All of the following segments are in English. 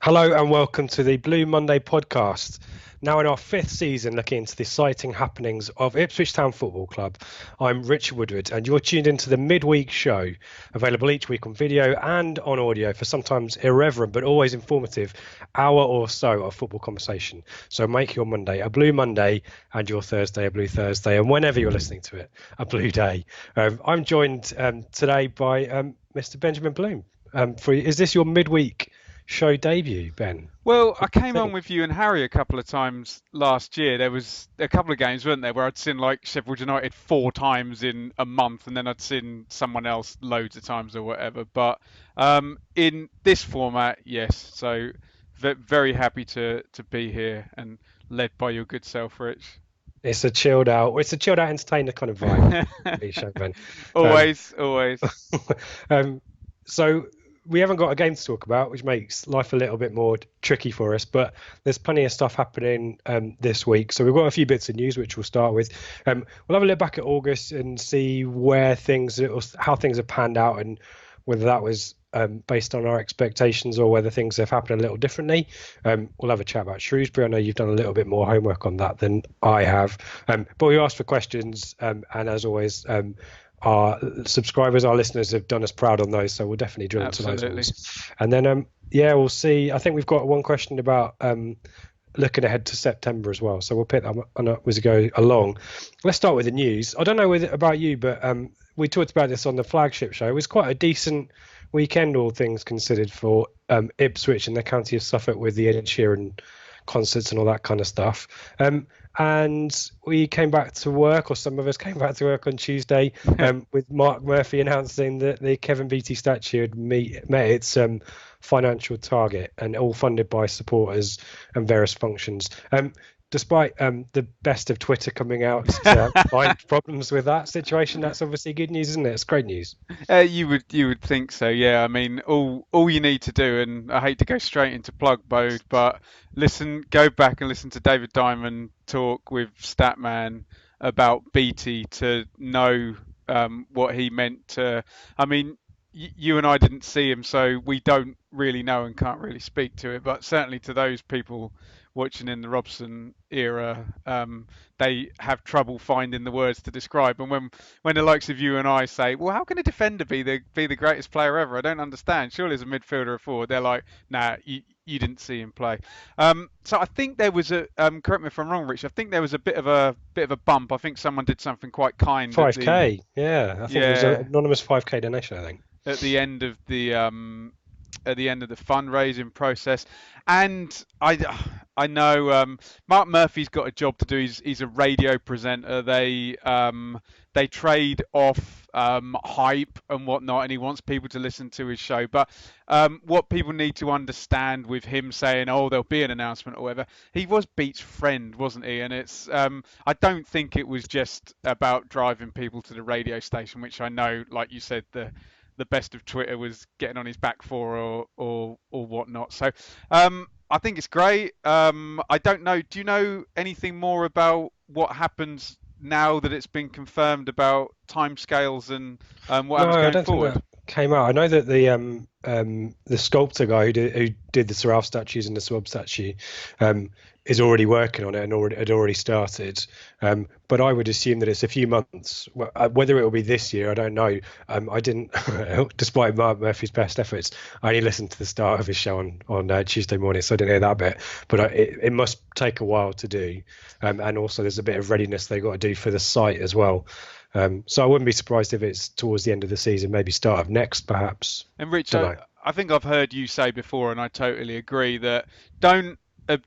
Hello and welcome to the Blue Monday podcast. Now in our fifth season, looking into the exciting happenings of Ipswich Town Football Club. I'm Richard Woodward, and you're tuned into the midweek show, available each week on video and on audio for sometimes irreverent but always informative hour or so of football conversation. So make your Monday a Blue Monday and your Thursday a Blue Thursday, and whenever you're listening to it, a Blue Day. I'm joined today by Mr. Benjamin Bloom. Is this your midweek show debut, Ben? Well, I came on with you and Harry a couple of times last year. There was a couple of games, weren't there, where I'd seen like Sheffield United 4 times in a month, and then I'd seen someone else loads of times or whatever. But in this format, yes. So very happy to be here and led by your good self, Rich. It's a chilled out entertainer kind of vibe. Show, Ben. Um, Always. um, so we haven't got a game to talk about, which makes life a little bit more tricky for us. But there's plenty of stuff happening this week. So we've got a few bits of news, which we'll start with. We'll have a look back at August and see how things have panned out, and whether that was based on our expectations or whether things have happened a little differently. We'll have a chat about Shrewsbury. I know you've done a little bit more homework on that than I have. But we asked for questions, and as always, our subscribers, our listeners have done us proud on those, so we'll definitely drill into those ones. And then, we'll see. I think we've got one question about looking ahead to September as well, so we'll pick that up as we go along. Let's start with the news. I don't know about you, but we talked about this on the flagship show. It was quite a decent weekend, all things considered, for Ipswich and the county of Suffolk, with the Ed Sheeran concerts and all that kind of stuff. And we came back to work, or some of us came back to work on Tuesday, with Mark Murphy announcing that the Kevin Beattie statue had met its financial target, and all funded by supporters and various functions. Despite the best of Twitter coming out to find problems with that situation, that's obviously good news, isn't it? It's great news. You would think so, yeah. I mean, all you need to do, and I hate to go straight into plug mode, but go back and listen to David Diamond talk with Statman about Beattie to know what he meant to. I mean, you and I didn't see him, so we don't really know and can't really speak to it. But certainly to those people watching in the Robson era, they have trouble finding the words to describe. And when the likes of you and I say, "Well, how can a defender be the greatest player ever? I don't understand. Surely as a midfielder or forward," they're like, "Nah, you didn't see him play." So I think there was a correct me if I'm wrong, Rich. I think there was a bit of a bump. I think someone did something quite kind at the 5K, yeah. I think it was yeah an anonymous 5K donation, I think. at the end of the fundraising process. And I know Mark Murphy's got a job to do. He's a radio presenter. They trade off hype and whatnot, and he wants people to listen to his show. But what people need to understand with him saying, "Oh, there'll be an announcement" or whatever, he was Beat's friend, wasn't he? And it's I don't think it was just about driving people to the radio station, which I know, like you said, the best of Twitter was getting on his back for or whatnot. So I think it's great. I don't know. Do you know anything more about what happens now that it's been confirmed about timescales and what No, happens I going don't think forward? that came out. I know that the sculptor guy who did the Sorrel statues and the Swab statue is already working on it and had already started. But I would assume that it's a few months. Whether it will be this year, I don't know. I didn't, despite Mark Murphy's best efforts, I only listened to the start of his show on Tuesday morning, so I didn't hear that bit. But it must take a while to do, and also there's a bit of readiness they've got to do for the site as well. So I wouldn't be surprised if it's towards the end of the season, maybe start of next, perhaps. And Rich, Don't know. I think I've heard you say before, and I totally agree that don't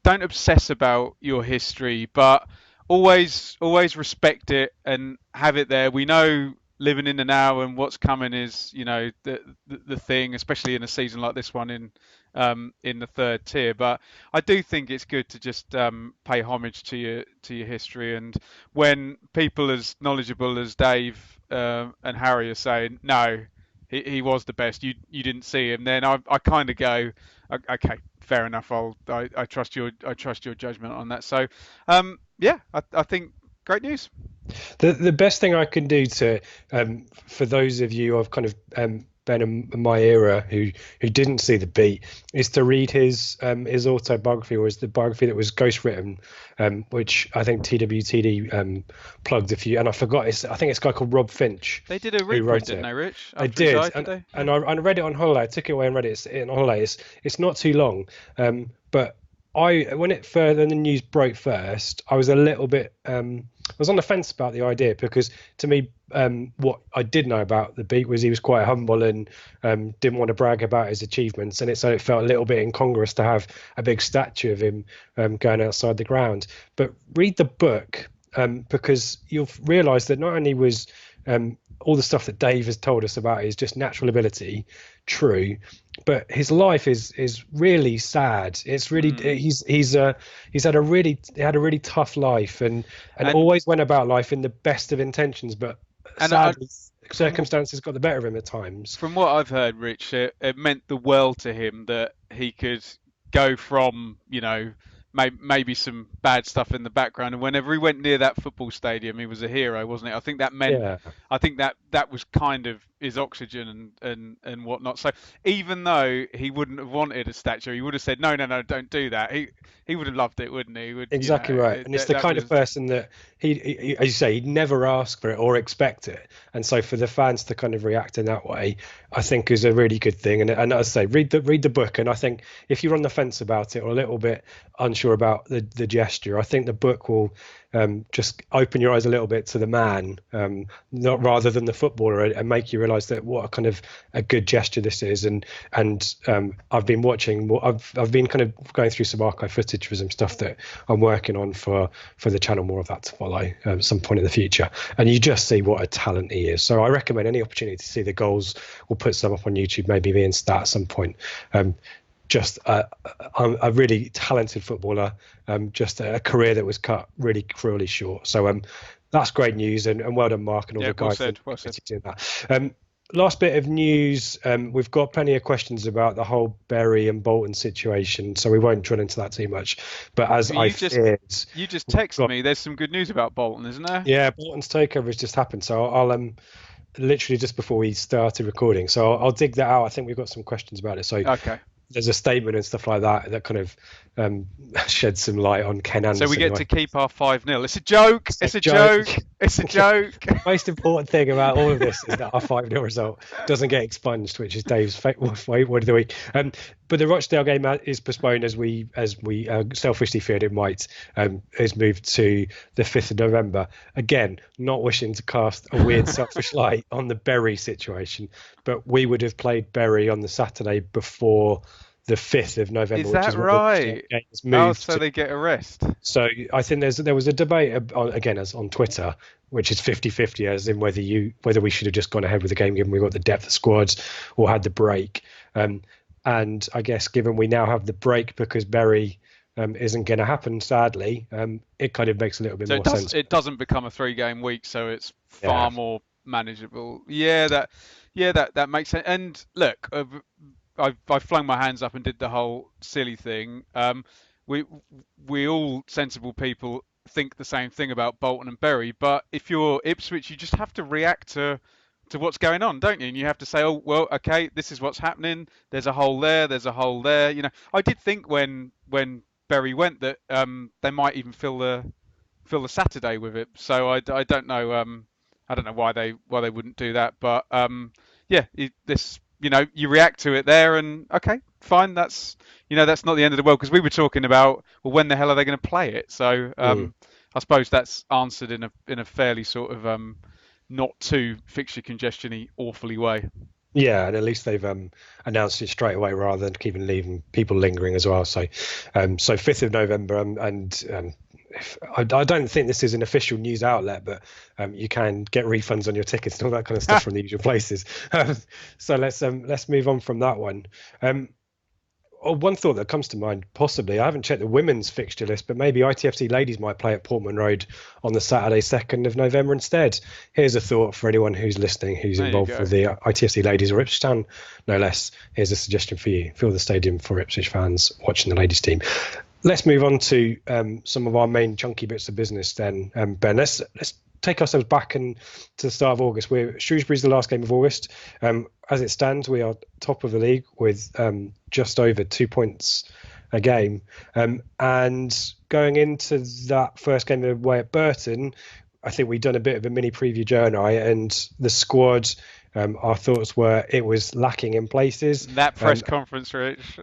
don't obsess about your history, but always respect it and have it there. We know living in the now and what's coming is the thing, especially in a season like this one in the third tier. But I do think it's good to just pay homage to your history. And when people as knowledgeable as Dave and Harry are saying no, he was the best. You didn't see him. Then I kind of go, okay, fair enough. I trust your judgment on that. So yeah, I think great news. The best thing I can do to for those of you I've kind of Ben and my era who didn't see the beat is to read his autobiography, or is the biography that was ghostwritten, which I think TWTD plugged a few, and I forgot. I think it's a guy called Rob Finch. They did a who reprint, wrote didn't it. they, Rich? They After he did, died, did they? and I read it on holiday. I took it away and read it on holiday. It's not too long, but when the news broke first, I was a little bit I was on the fence about the idea, because to me, what I did know about the Beat was he was quite humble and didn't want to brag about his achievements, and so it felt a little bit incongruous to have a big statue of him going outside the ground. But read the book, because you'll realise that not only was all the stuff that Dave has told us about his just natural ability true, but his life is really sad. It's really he had a really tough life, and always went about life in the best of intentions, but sadly circumstances got the better of him at times. From what I've heard, Rich, it meant the world to him that he could go from, maybe some bad stuff in the background, and whenever he went near that football stadium, he was a hero, wasn't it? I think that meant, I think that was kind of his oxygen and whatnot. So even though he wouldn't have wanted a statue, he would have said, no, don't do that. He would have loved it, wouldn't he? Exactly right. And it's the kind of person that he, as you say, he'd never ask for it or expect it. And so for the fans to kind of react in that way, I think is a really good thing. And as I say, read the book. And I think if you're on the fence about it or a little bit unsure about the gesture, I think the book will just open your eyes a little bit to the man, not rather than the footballer, and make you realise that what a good gesture this is. And I've been watching. I've been kind of going through some archive footage for some stuff that I'm working on for the channel. More of that to follow at some point in the future. And you just see what a talent he is. So I recommend any opportunity to see the goals. We'll put some up on YouTube, maybe me and Stat at some point. Just a really talented footballer, just a career that was cut really cruelly short. So that's great news, and well done, Mark, and all the guys well said. doing that. Last bit of news, we've got plenty of questions about the whole Bury and Bolton situation, so we won't drill into that too much. But as I feared, you just texted me, there's some good news about Bolton, isn't there? Yeah, Bolton's takeover has just happened, so I'll literally just before we started recording, so I'll dig that out. I think we've got some questions about it. So okay. There's a statement and stuff like that kind of sheds some light on Ken Anderson. So we get to keep our 5-0. It's a joke. It's a joke. It's a joke. The most important thing about all of this is that our 5-0 result doesn't get expunged, which is Dave's word of the week. But the Rochdale game is postponed, as we selfishly feared it might. Is moved to the 5th of November. Again, not wishing to cast a weird selfish light on the Bury situation, but we would have played Bury on the Saturday before the 5th of November. Is that which is right? So they get a rest. So I think there was a debate on Twitter, which is 50-50, as in whether we should have just gone ahead with the game given we got the depth of squads or had the break. And I guess given we now have the break because Bury isn't going to happen, sadly, it kind of makes a little bit more sense. It doesn't become a 3-game week, so it's far more manageable. That makes sense. And look, I've flung my hands up and did the whole silly thing. We all sensible people think the same thing about Bolton and Bury, but if you're Ipswich, you just have to react to what's going on, don't you? And you have to say, oh well, okay, this is what's happening. There's a hole there. There's a hole there. I did think when Bury went that they might even fill the Saturday with it. So I don't know. I don't know why they wouldn't do that, but you react to it there, and okay, fine. That's that's not the end of the world, because we were talking about, well, when the hell are they going to play it? So I suppose that's answered in a fairly sort of not too fixture congestion-y awfully way. Yeah, and at least they've announced it straight away rather than keeping leaving people lingering as well. So 5th of November, I don't think this is an official news outlet, but you can get refunds on your tickets and all that kind of stuff from the usual places. So let's move on from that one. One thought that comes to mind, possibly, I haven't checked the women's fixture list, but maybe ITFC ladies might play at Portman Road on the Saturday 2nd of November instead. Here's a thought for anyone who's listening, who's involved with the ITFC ladies or Ipswich Town, no less. Here's a suggestion for you. Fill the stadium for Ipswich fans watching the ladies team. Let's move on to some of our main chunky bits of business then, Ben. Let's take ourselves back and to the start of August. We're Shrewsbury's the last game of August. As it stands, we are top of the league with just over 2 points a game. And going into that first game away at Burton, I think we'd done a bit of a mini preview, Joe and I, and the squad. Our thoughts were it was lacking in places. That press conference, Rich.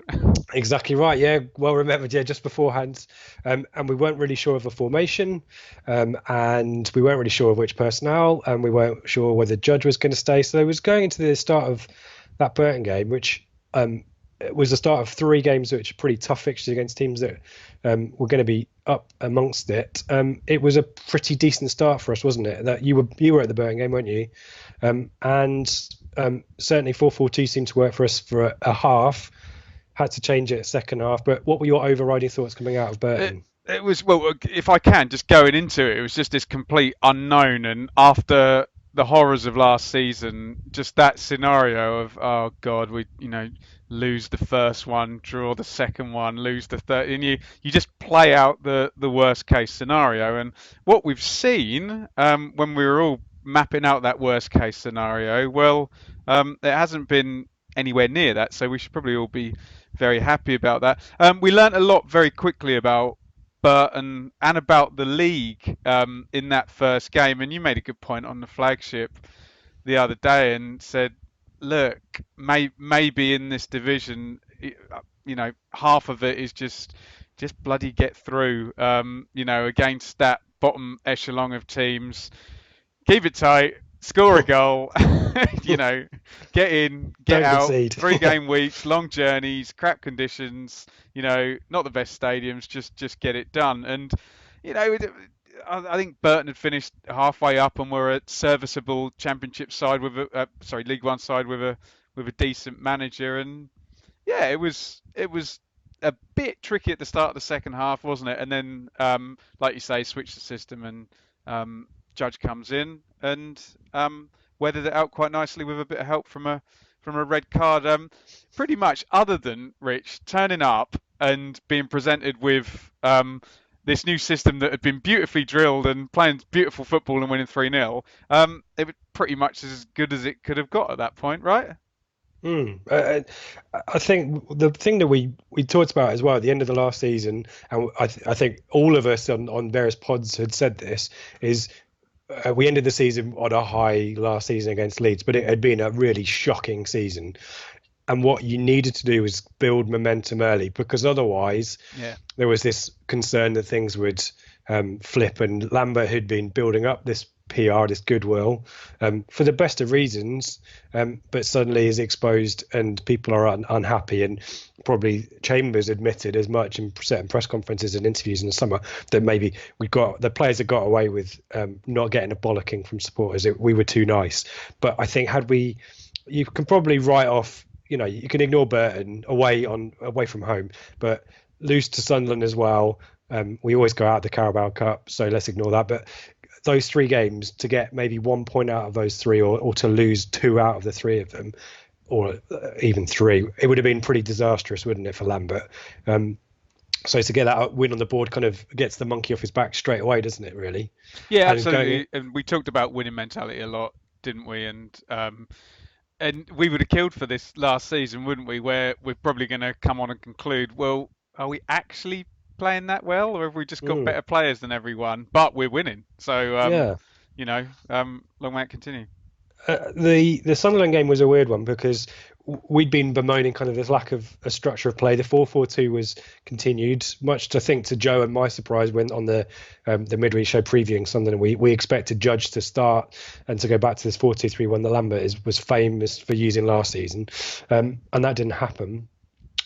Exactly right. Yeah, well remembered. Yeah, just beforehand, and we weren't really sure of the formation, and we weren't really sure of which personnel, and we weren't sure whether Judge was going to stay. So it was going into the start of that Burton game, which it was the start of 3 games, which are pretty tough fixtures against teams that were going to be up amongst it. It was a pretty decent start for us, wasn't it? That you were at the Burton game, weren't you? And certainly 4-4-2 seemed to work for us for a half. Had to change it second half. But what were your overriding thoughts coming out of Burton? It was, well, if I can, just going into it, it was just this complete unknown. And after the horrors of last season, just that scenario of, oh God, we, lose the first one, draw the second one, lose the third, and you just play out the worst case scenario. And what we've seen when we were all mapping out that worst case scenario, well, it hasn't been anywhere near that. So we should probably all be very happy about that. We learnt a lot very quickly about Burton and about the league in that first game. And you made a good point on the flagship the other day and said, look, maybe in this division, half of it is just bloody get through, against that bottom echelon of teams. Keep it tight, score a goal, get in, get Don't out. concede. 3 game weeks, long journeys, crap conditions, not the best stadiums, just get it done. And, I think Burton had finished halfway up and were a serviceable Championship side with League One side with a decent manager. And yeah, it was a bit tricky at the start of the second half, wasn't it? And then, like you say, switch the system and Judge comes in and weathered it out quite nicely with a bit of help from a red card. Pretty much, other than Rich turning up and being presented with this new system that had been beautifully drilled and playing beautiful football and winning 3-0, it was pretty much as good as it could have got at that point, right? I think the thing that we talked about as well at the end of the last season, and I think all of us on various pods had said this, is we ended the season on a high last season against Leeds, but it had been a really shocking season. And what you needed to do was build momentum early, because otherwise there was this concern that things would flip. And Lambert had been building up this PR, this goodwill, for the best of reasons, but suddenly is exposed and people are unhappy. And probably Chambers admitted as much in certain press conferences and interviews in the summer that maybe the players had got away with not getting a bollocking from supporters. We were too nice. But I think you can probably write off. You can ignore Burton away from home, but lose to Sunderland as well. We always go out the Carabao Cup, so let's ignore that. But those 3 games, to get maybe 1 point out of those 3, or to lose 2 out of the 3 of them, or even 3, it would have been pretty disastrous, wouldn't it, for Lambert? So to get that win on the board kind of gets the monkey off his back straight away, doesn't it, really? Yeah, absolutely. And we talked about winning mentality a lot, didn't we? And we would have killed for this last season, wouldn't we? Where we're probably going to come on and conclude, well, are we actually playing that well, or have we just got better players than everyone? But we're winning, so long may it continue. The Sunderland game was a weird one because we'd been bemoaning kind of this lack of a structure of play. The 4-4-2 was continued, much to Joe and my surprise when on the midweek show previewing Sunderland, we expected Judge to start and to go back to this 4-2-3-1 that Lambert was famous for using last season, and that didn't happen.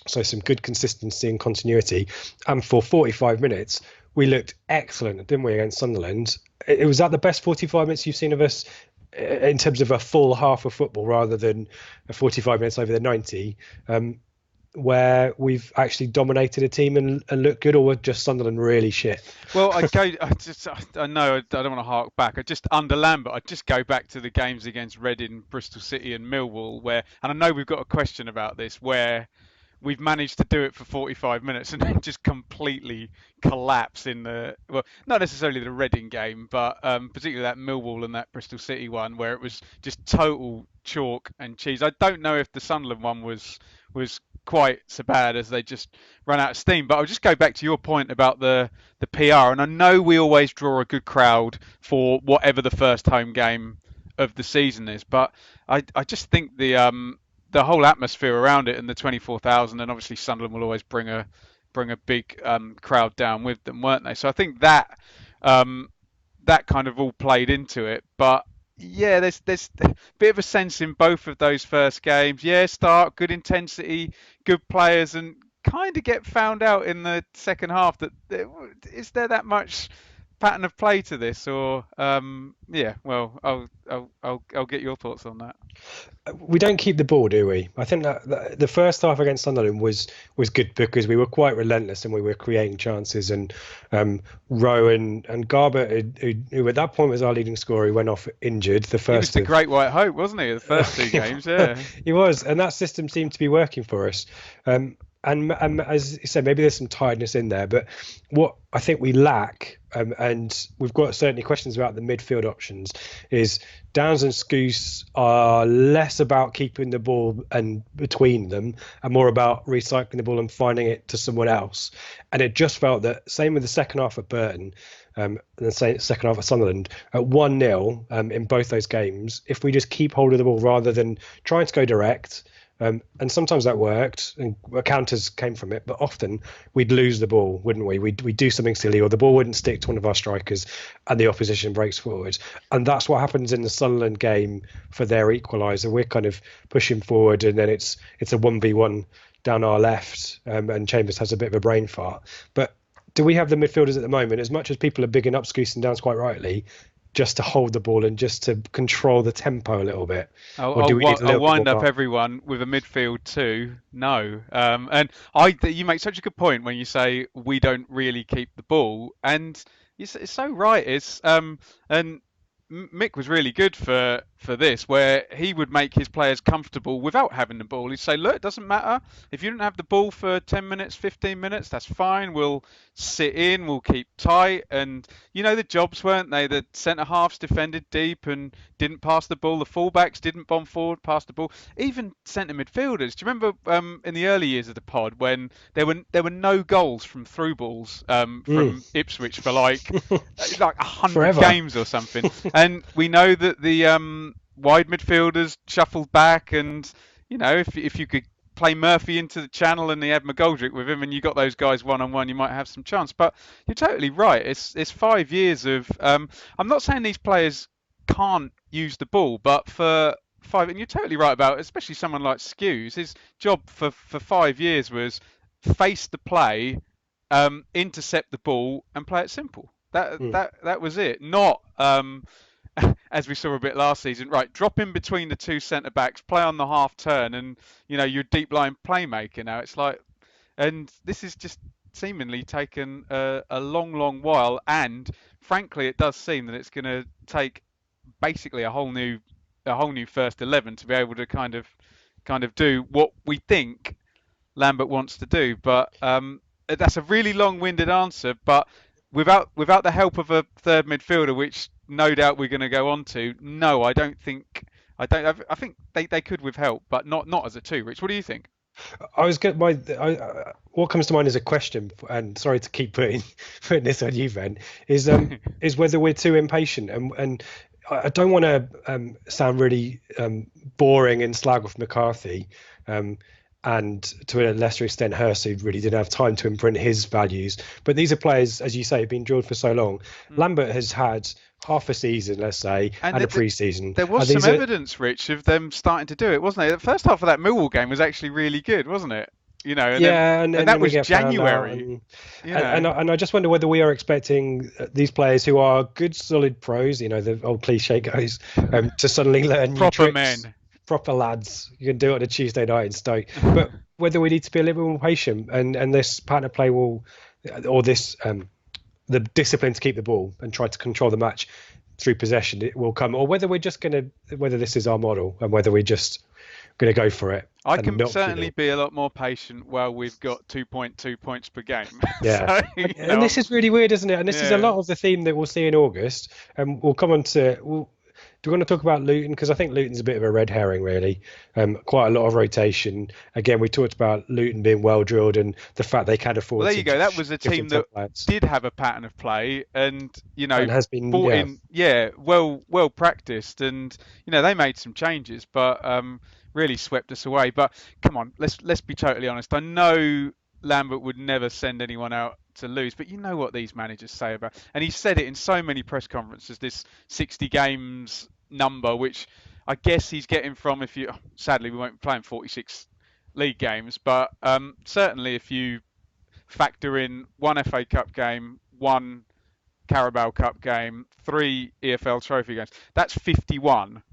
So some good consistency and continuity, and for 45 minutes we looked excellent, didn't we, against Sunderland? It was that the best 45 minutes you've seen of us in terms of a full half of football rather than a 45 minutes over the 90, where we've actually dominated a team and looked good, or were just Sunderland really shit? Well, I know I don't want to hark back. Under Lambert, I'd just go back to the games against Reading, Bristol City and Millwall, and I know we've got a question about this, where we've managed to do it for 45 minutes and then just completely collapse in the, well, not necessarily the Reading game, but particularly that Millwall and that Bristol City one where it was just total chalk and cheese. I don't know if the Sunderland one was quite so bad as they just run out of steam. But I'll just go back to your point about the PR, and I know we always draw a good crowd for whatever the first home game of the season is, but I just think the whole atmosphere around it and the 24,000, and obviously Sunderland will always bring a big crowd down with them, weren't they? So I think that kind of all played into it. But yeah, there's a bit of a sense in both of those first games. Yeah, start good intensity, good players, and kind of get found out in the second half. Is there that much pattern of play to this, or yeah? Well, I'll get your thoughts on that. We don't keep the ball, do we? I think that the first half against Sunderland was good because we were quite relentless and we were creating chances. And Rowan and Garber, who at that point was our leading scorer, he went off injured. He was the Great White Hope, wasn't he? The first two games, yeah. He was, and that system seemed to be working for us. And as you said, maybe there's some tiredness in there, but what I think we lack, and we've got certainly questions about the midfield options, is Downs and Scouse are less about keeping the ball and between them and more about recycling the ball and finding it to someone else. And it just felt that, same with the second half at Burton, and the second half at Sunderland, at 1-0 in both those games, if we just keep hold of the ball rather than trying to go direct, and sometimes that worked and counters came from it, but often we'd lose the ball, wouldn't we? We'd do something silly, or the ball wouldn't stick to one of our strikers and the opposition breaks forward. And that's what happens in the Sunderland game for their equaliser. We're kind of pushing forward and then it's a 1v1 down our left, and Chambers has a bit of a brain fart. But do we have the midfielders at the moment, as much as people are bigging up Scouse and Downs quite rightly, just to hold the ball and just to control the tempo a little bit? I'll wind up everyone with a midfield too. No, and you make such a good point when you say we don't really keep the ball, and it's so right. And Mick was really good for this, where he would make his players comfortable without having the ball. He'd say, look, it doesn't matter. If you don't have the ball for 10 minutes, 15 minutes, that's fine. We'll sit in, we'll keep tight. And, the jobs, weren't they? The centre-halves defended deep and didn't pass the ball. The full-backs didn't bomb forward, pass the ball. Even centre midfielders. Do you remember in the early years of the pod when there were no goals from through balls from Ipswich for like 100 games or something? And we know that the wide midfielders shuffled back, and if you could play Murphy into the channel and he had McGoldrick with him, and you got those guys one-on-one, you might have some chance. But you're totally right. It's 5 years of. I'm not saying these players can't use the ball, but for 5, and you're totally right about, especially someone like Skews, his job for 5 years was face the play, intercept the ball, and play it simple. That was it. Not as we saw a bit last season, right? Drop in between the two centre backs, play on the half turn, and you're deep line playmaker now. It's like, and this is just seemingly taken a long while, and frankly, it does seem that it's going to take basically a whole new first 11 to be able to kind of do what we think Lambert wants to do. But that's a really long-winded answer, but without the help of a third midfielder, which no doubt we're going to go on to, no, I think they could with help, but not as a two. Rich, what do you think? What comes to mind as a question, and sorry to keep putting this on you, Ben, is whether we're too impatient, and I don't want to sound really boring and slag off McCarthy, and to a lesser extent Hurst, who really didn't have time to imprint his values. But these are players, as you say, have been drilled for so long. Lambert has had half a season, let's say, and a pre-season. There was some evidence, Rich, of them starting to do it, wasn't there? The first half of that Millwall game was actually really good, wasn't it? And that was January. And I just wonder whether we are expecting these players who are good, solid pros, the old cliche goes, to suddenly learn new proper tricks. Men. Proper lads. You can do it on a Tuesday night in Stoke. But whether we need to be a little bit more patient, and this pattern of play will, or this the discipline to keep the ball and try to control the match through possession, it will come, or whether we're just whether this is our model, and whether we just going to go for it I and can not give certainly it. be a lot more patient while we've got 2.2 points per game. Yeah. So, And this is really weird, isn't it? And this is a yeah. lot of the theme that we'll see in August. And we'll come on to. Do we want to talk about Luton? Because I think Luton's a bit of a red herring, really. Quite a lot of rotation. Again, we talked about Luton being well drilled and the fact they can Well, afford there to you go. That just was a team different that templates did have a pattern of play and, and has been, bought yeah, in, yeah, well practiced and, they made some changes, but really swept us away. But come on, let's be totally honest. I know Lambert would never send anyone out to lose, but you know what these managers say about, and he said it in so many press conferences, this 60 games number, which I guess he's getting from if you, sadly, we won't be playing 46 league games, but certainly if you factor in one FA Cup game, one Carabao Cup game, three EFL Trophy games. That's 51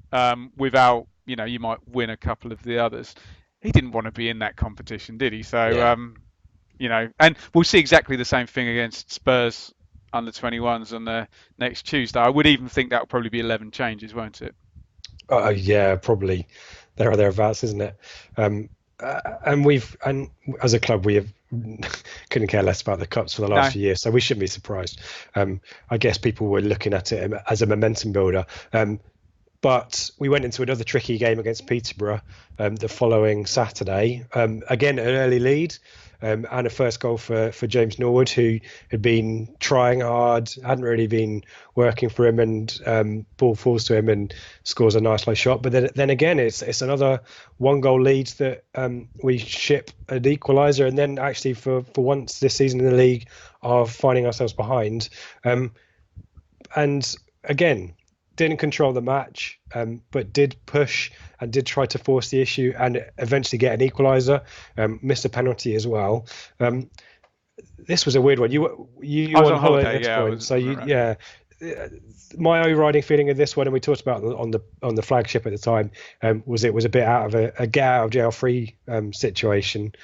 without, you might win a couple of the others. He didn't want to be in that competition, did he? So, yeah. and we'll see exactly the same thing against Spurs under 21s on the next Tuesday. I would even think that will probably be 11 changes, won't it? Yeah, probably there or thereabouts, isn't it? And as a club, we have couldn't care less about the cups for the last No. few years, so we shouldn't be surprised. I guess people were looking at it as a momentum builder. But we went into another tricky game against Peterborough the following Saturday. Again, an early lead and a first goal for James Norwood, who had been trying hard, hadn't really been working for him, and ball falls to him and scores a nice low shot. But then again, it's another one goal lead that we ship an equaliser, and then actually for once this season in the league are finding ourselves behind. And again, didn't control the match, but did push and did try to force the issue and eventually get an equaliser. Missed a penalty as well. This was a weird one. You I was on on holiday at holiday, this yeah. point, so I you remember. yeah. My overriding feeling of this one, and we talked about on the flagship at the time, was it was a bit out of a get out of jail free situation.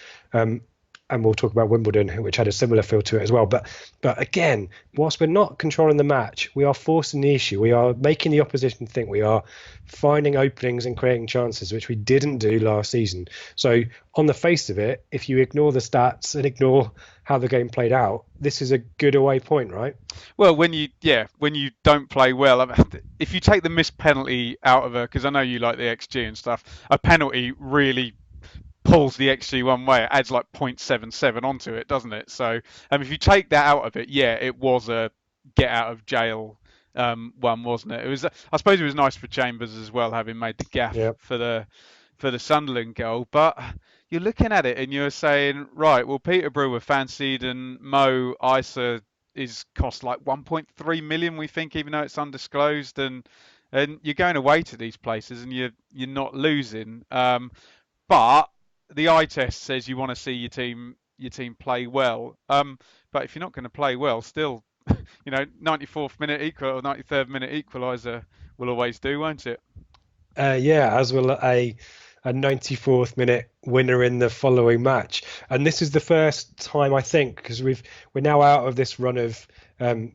And we'll talk about Wimbledon, which had a similar feel to it as well. But again, whilst we're not controlling the match, we are forcing the issue. We are making the opposition think. We are finding openings and creating chances, which we didn't do last season. So on the face of it, if you ignore the stats and ignore how the game played out, this is a good away point, right? Well, when you don't play well, if you take the missed penalty out of it, because I know you like the XG and stuff, a penalty really pulls the XG one way. It adds like 0.77 onto it, doesn't it? So if you take that out of it, yeah, it was a get out of jail one, wasn't it? It was. I suppose it was nice for Chambers as well, having made the gaff Yeah. for the Sunderland goal. But you're looking at it and you're saying, right, well, Peterborough were fancied and Mo Isa is cost like 1.3 million, we think, even though it's undisclosed, and you're going away to these places and you're not losing. But the eye test says you want to see your team play well. But if you're not going to play well, still, 94th minute equal or 93rd minute equaliser will always do, won't it? Yeah, as will a 94th minute winner in the following match. And this is the first time, I think, because we're now out of this run of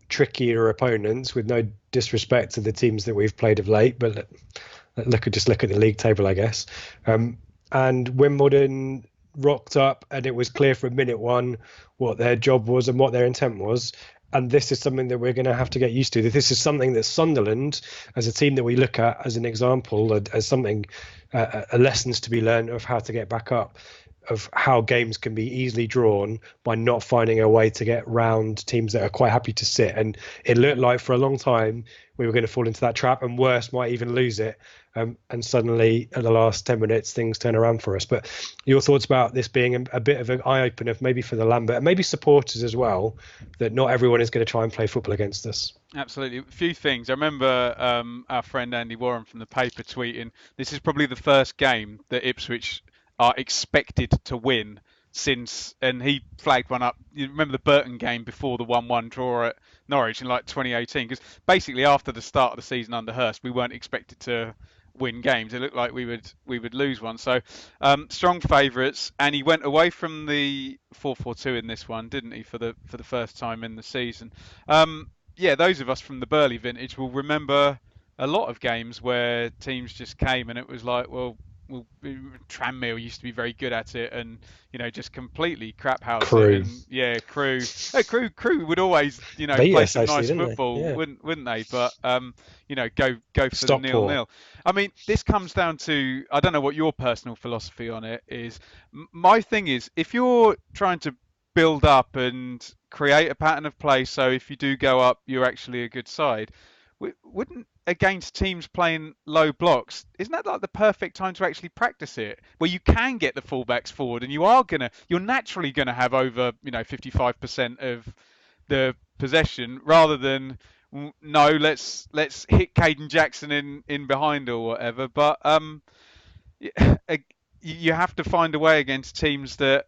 trickier opponents, with no disrespect to the teams that we've played of late, but look at the league table, I guess. And Wimbledon rocked up, and it was clear from minute one what their job was and what their intent was. And this is something that we're going to have to get used to. This is something that Sunderland, as a team that we look at as an example, as something, a lessons to be learned of how to get back up, of how games can be easily drawn by not finding a way to get round teams that are quite happy to sit. And it looked like for a long time we were going to fall into that trap, and worse, might even lose it. And suddenly, at the last 10 minutes, things turn around for us. But your thoughts about this being a bit of an eye-opener, maybe for the Lambert, and maybe supporters as well, that not everyone is going to try and play football against us. Absolutely. A few things. I remember our friend Andy Warren from the paper tweeting, this is probably the first game that Ipswich are expected to win since, and he flagged one up. You remember the Burton game before the 1-1 draw at Norwich in like 2018? Because basically after the start of the season under Hurst, we weren't expected to win games. It looked like we would lose one. So strong favourites, and he went away from the 4-4-2 in this one, didn't he, for the first time in the season? Yeah, those of us from the Burley vintage will remember a lot of games where teams just came and it was like, well, well, Tranmere used to be very good at it, and just completely crap house it. Crew. And yeah, Crew would always Beat play us some actually, nice didn't they? football, Yeah. wouldn't they? But go for the Stockport. 0-0. I mean, this comes down to, I don't know what your personal philosophy on it is. My thing is, if you're trying to build up and create a pattern of play, so if you do go up, you're actually a good side. Wouldn't against teams playing low blocks, isn't that like the perfect time to actually practice it, where you can get the fullbacks forward and you're naturally gonna have over 55% of the possession rather than no, let's hit Caden Jackson in behind or whatever. But you have to find a way against teams that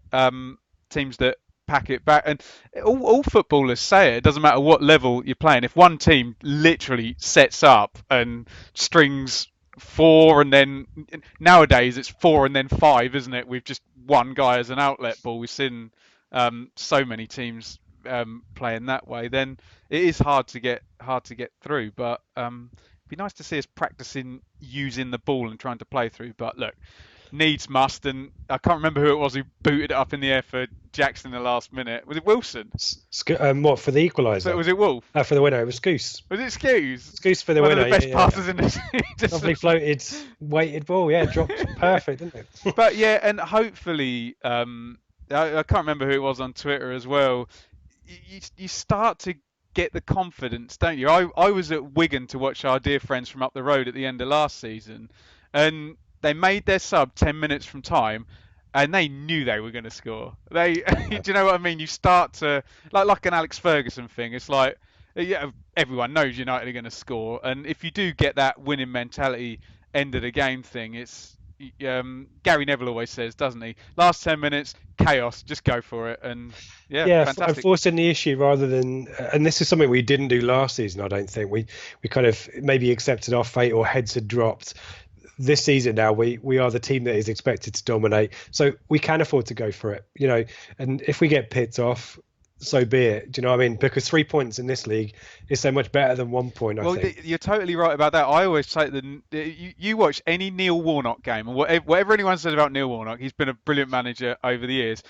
pack it back. And all footballers say it. It doesn't matter what level you're playing. If one team literally sets up and strings four, and then nowadays it's four and then five, isn't it? With just one guy as an outlet ball. We've seen so many teams playing that way. Then it is hard to get through. But it'd be nice to see us practicing using the ball and trying to play through. But look, needs must, and I can't remember who it was who booted it up in the air for Jackson in the last minute. Was it Wilson? What for the So equaliser? was it Wolf? For the winner, it was Goose. Was it Skews? Goose for the One of winner. the best Yeah, yeah. passes in the just, Lovely floated, weighted ball. Yeah, dropped perfect, didn't it? But yeah, and hopefully, I can't remember who it was on Twitter as well. You start to get the confidence, don't you? I was at Wigan to watch our dear friends from up the road at the end of last season, and they made their sub 10 minutes from time, and they knew they were going to score. Do you know what I mean? You start to like an Alex Ferguson thing. It's like, yeah, everyone knows United are going to score, and if you do get that winning mentality end of the game thing, it's Gary Neville always says, doesn't he? Last 10 minutes, chaos, just go for it, and yeah, Yeah, and fantastic. forcing the issue rather than, and this is something we didn't do last season. I don't think we kind of maybe accepted our fate or heads had dropped. This season now we are the team that is expected to dominate, so we can afford to go for it. And if we get picked off, so be it. Do you know what I mean? Because 3 points in this league is so much better than 1 point, I Well, think. you're totally right about that. I always say that you watch any Neil Warnock game, and whatever anyone says about Neil Warnock, he's been a brilliant manager over the years.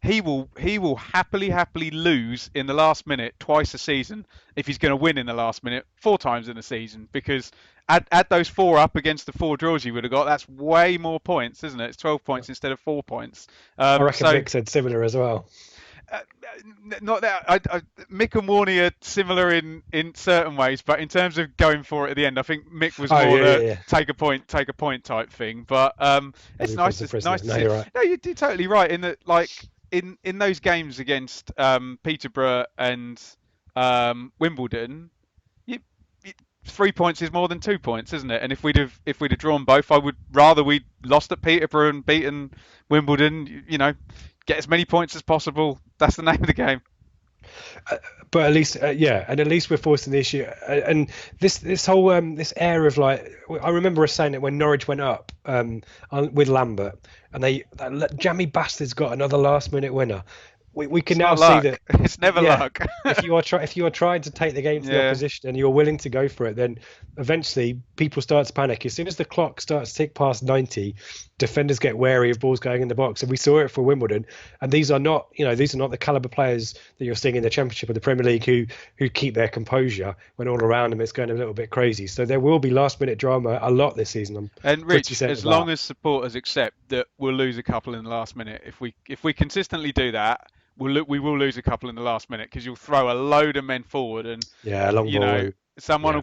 He will happily lose in the last minute twice a season if he's going to win in the last minute 4 times in a season, because add those four up against the four draws you would have got. That's way more points, isn't it? It's 12 points instead of 4 points. I reckon So Mick said similar as well. uh, not that Mick and Warney are similar in certain ways, but in terms of going for it at the end, I think Mick was Oh more yeah, yeah, the yeah. take a point type thing. But it's Everybody's a prisoner. nice to No, see. you're right. No, you're totally right in that. Like in those games against Peterborough and Wimbledon, you, you, 3 points is more than 2 points, isn't it? And if we'd have drawn both, I would rather we'd lost at Peterborough and beaten Wimbledon. Get as many points as possible. That's the name of the game. But at least yeah, and at least we're forcing the issue. And this whole this air of like, I remember us saying it when Norwich went up with Lambert, and that jammy bastards got another last minute winner. We can It's now not see luck. that. It's never Yeah, luck. if you are trying to take the game to the Yeah. opposition and you're willing to go for it, then eventually people start to panic. As soon as the clock starts to tick past 90, defenders get wary of balls going in the box, and we saw it for Wimbledon. And these are not the caliber players that you're seeing in the Championship or the Premier League who keep their composure when all around them it's going a little bit crazy. So there will be last minute drama a lot this season. I'm And pretty Rich, certain as of that. long as supporters accept that we'll lose a couple in the last minute, if we consistently do that, we will lose a couple in the last minute, because you'll throw a load of men forward, and Yeah, long you ball know and someone yeah,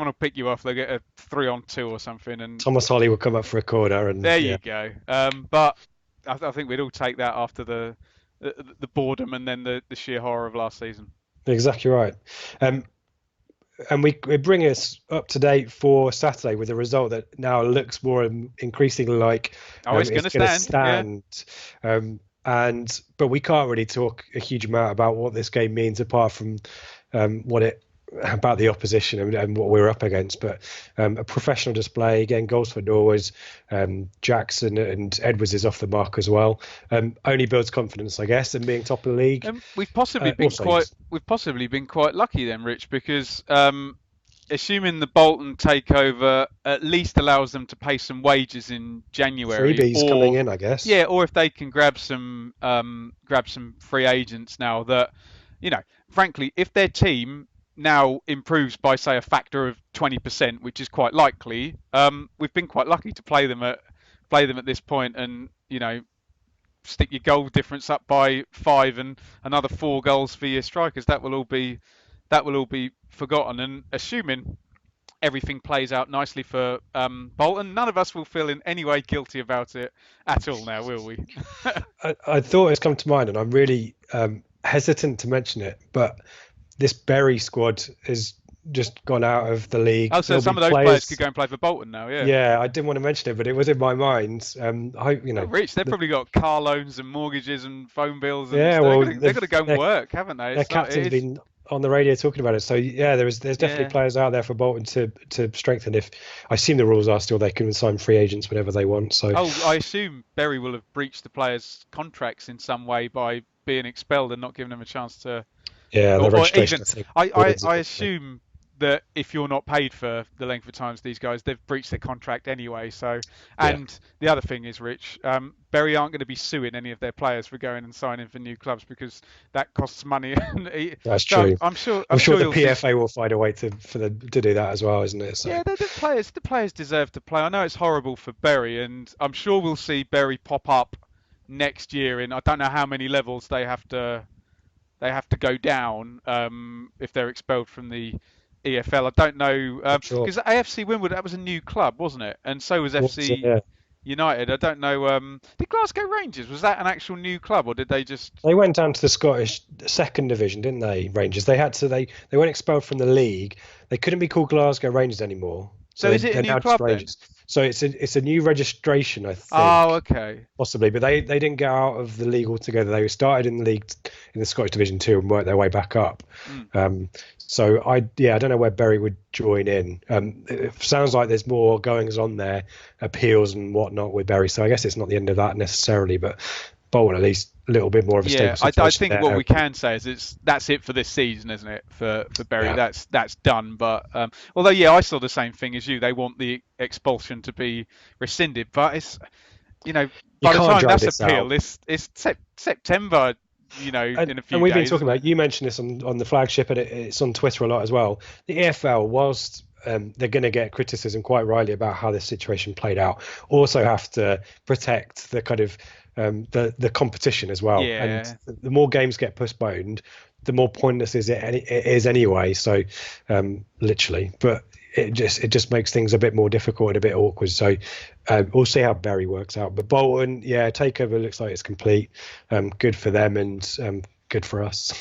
will pick you off. They'll get a 3-on-2 or something, and Thomas Holly will come up for a corner and there yeah. you go. But I think we'd all take that after the boredom and then the sheer horror of last season. Exactly right. Um, and we bring us up to date for Saturday with a result that now looks more increasingly like Oh, it's going it's to going to stand. Yeah. stand. But we can't really talk a huge amount about what this game means apart from what it about the opposition and what we're up against. But a professional display again, goals for Norwich. Jackson and Edwards is off the mark as well. Only builds confidence, I guess, in being top of the league. We've possibly been Also, quite lucky then, Rich, because assuming the Bolton takeover at least allows them to pay some wages in January, Freebies coming or in, I guess. yeah, or if they can grab some free agents now that, frankly, if their team now improves by say a factor of 20%, which is quite likely, we've been quite lucky to play them at this point, and stick your goal difference up by 5 and another 4 goals for your strikers. That will all be forgotten. And assuming everything plays out nicely for Bolton, none of us will feel in any way guilty about it at all now, will we? I thought it's come to mind, and I'm really hesitant to mention it, but this Berry squad has just gone out of the league. Oh, so There'll be some of those players could players. go and play for Bolton now, yeah. Yeah, I didn't want to mention it, but it was in my mind. I hope They're rich. They've the, probably got car loans and mortgages and phone bills, and yeah. they're Well, gonna they're gonna go and work, haven't they? their It's not, captain's it is, been on the radio talking about it. So yeah, there's definitely yeah. players out there for Bolton to strengthen. If I assume the rules are still they can sign free agents whenever they want. So Oh, I assume Berry will have breached the players' contracts in some way by being expelled and not giving them a chance to, yeah, the or registration even I think I, I, avoids I it. assume that if you're not paid for the length of times these guys, they've breached their contract anyway. So, Yeah, and the other thing is, Rich, Berry aren't going to be suing any of their players for going and signing for new clubs because that costs money. that's So true. I'm sure I'm I'm sure sure the you'll see. PFA will find a way to do that as well, isn't it? So Yeah, the players deserve to play. I know it's horrible for Berry, and I'm sure we'll see Berry pop up next year in I don't know how many levels they have to go down if they're expelled from the EFL. I don't know not sure. because AFC Wimbledon, that was a new club, wasn't it? And so was Was it? FC Yeah. United. I don't know. Did Glasgow Rangers, was that an actual new club, or did they just? They went down to the Scottish second division, didn't they? Rangers. They weren't expelled from the league. They couldn't be called Glasgow Rangers anymore, so So is it a they're new now just club then? Rangers. So it's a new registration, I Oh, think, okay. possibly. But they didn't get out of the league altogether. They started in the league in the Scottish Division Two and worked their way back up. Mm. So I don't know where Bury would join in. It sounds like there's more goings on there, appeals and whatnot with Bury. So I guess it's not the end of that necessarily, but Bolton at least a little bit more of a Yeah, stable I situation think what there. we can say is that's it for this season, isn't it? For Berry, Yeah, that's done. But although yeah, I saw the same thing as you. They want the expulsion to be rescinded, but it's you know you by the can't time drag that's this out. appealed, it's September. And In a and few we've been days, talking isn't about it? you mentioned this on the flagship and it's on Twitter a lot as well. The EFL, whilst they're going to get criticism quite rightly about how this situation played out, also have to protect the kind of the competition as well. And Yeah, the more games get postponed, the more pointless it is anyway. So literally, but it just makes things a bit more difficult and a bit awkward. So we'll see how Berry works out. But Bolton, yeah, takeover looks like it's complete. Good for them and good for us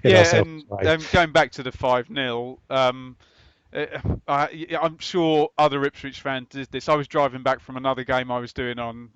in yeah, ourselves. and Right. going back to the 5-0. Uh, I'm sure other Ipswich fans did this. I was driving back from another game I was doing on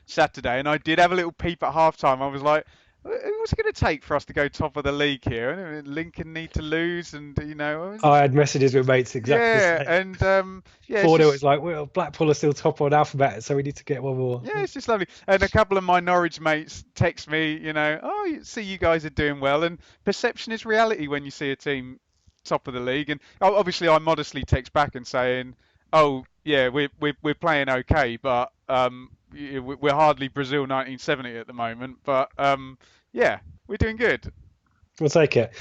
Saturday, and I did have a little peep at halftime. I was like, "What's it going to take for us to go top of the league here? And Lincoln need to lose, and I was I just, had messages with mates exactly the yeah, same. and yeah, it's 4-0 is just like, well, Blackpool are still top on alphabet, so we need to get one more. yeah, it's just lovely. And a couple of my Norwich mates text me, oh, see, you guys are doing well. And perception is reality when you see a team top of the league. And obviously, I modestly text back and saying, oh, yeah, we're playing okay, but we're hardly Brazil 1970 at the moment. But yeah, we're doing good. We'll take it.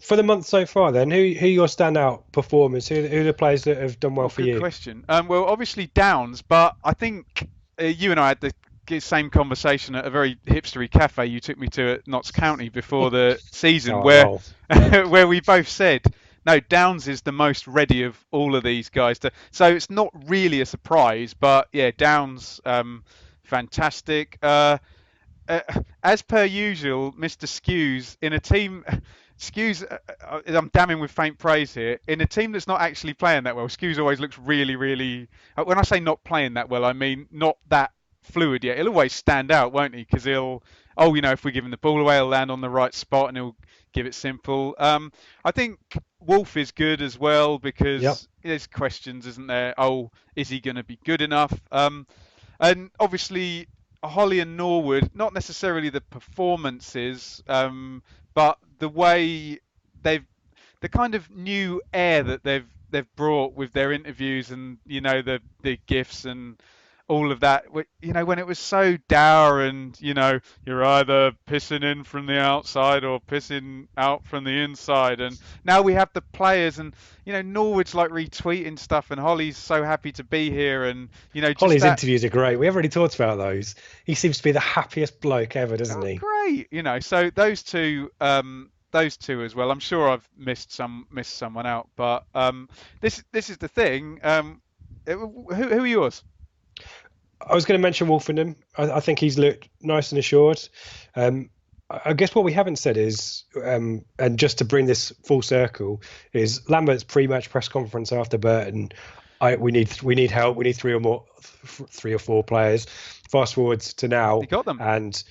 For the month so far, then, who are your standout performers? Who are the players that have done well Oh, for good you? question. Well, obviously Downs, but I think you and I had the same conversation at a very hipstery cafe you took me to at Notts County before the That's season, how I where roll. where we both said, no, Downs is the most ready of all of these guys. So it's not really a surprise, but yeah, Downs, fantastic. Uh, as per usual, Mr. Skews in a team. Skews, I'm damning with faint praise here. In a team that's not actually playing that well, Skews always looks really, really. When I say not playing that well, I mean not that fluid yet. He'll always stand out, won't he? Because if we give him the ball away, he'll land on the right spot and he'll give it simple. I think Wolf is good as well Yep. because there's questions, isn't there? Oh, is he going to be good enough? And obviously, Holly and Norwood, not necessarily the performances, but the way they've the kind of new air that they've brought with their interviews and the gifs and all of that. When it was so dour and you're either pissing in from the outside or pissing out from the inside. And now we have the players, and Norwood's like retweeting stuff, and Holly's so happy to be here, and just Holly's that. interviews are great. We haven't really talked about those. He seems to be the happiest bloke ever, doesn't he? Great, so those two. Those two as well. I'm sure I've missed someone out, but this is the thing. Who are yours? I was going to mention Wolfenden. I think he's looked nice and assured. I guess what we haven't said is, and just to bring this full circle, is Lambert's pre-match press conference after Burton. We need help. We need three or four players. Fast forwards to now, he got them, and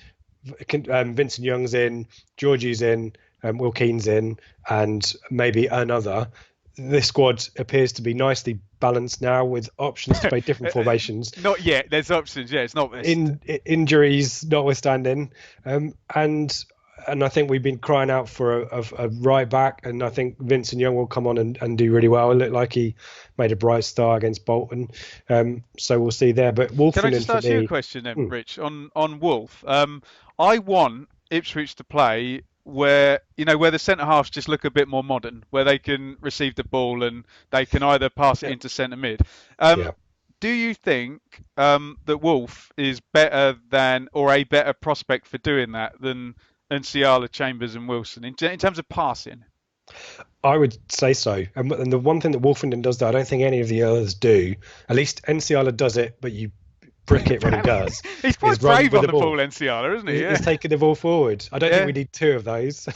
Vincent Young's in, Georgie's in, Will Keane's in, and maybe another. This squad appears to be nicely balanced now with options to play different formations. Not yet. There's options. Yeah, it's not this. Injuries notwithstanding, and I think we've been crying out for a right back, and I think Vincent Young will come on and do really well. It looked like he made a bright start against Bolton, so we'll see there. But Wolf, can I just ask you a question then, Rich, on Wolf? I want Ipswich to play where the centre halves just look a bit more modern, where they can receive the ball and they can either pass it into centre mid. Do you think that Wolf is better than, or a better prospect for doing that than Nsiala, Chambers and Wilson in terms of passing? I would say so. And the one thing that Wolfenden does that I don't think any of the others do, at least Nsiala does it, but you brick it when he does. He's quite brave on the ball, Nsiala, isn't he? He's taking the ball forward. I don't think we need two of those,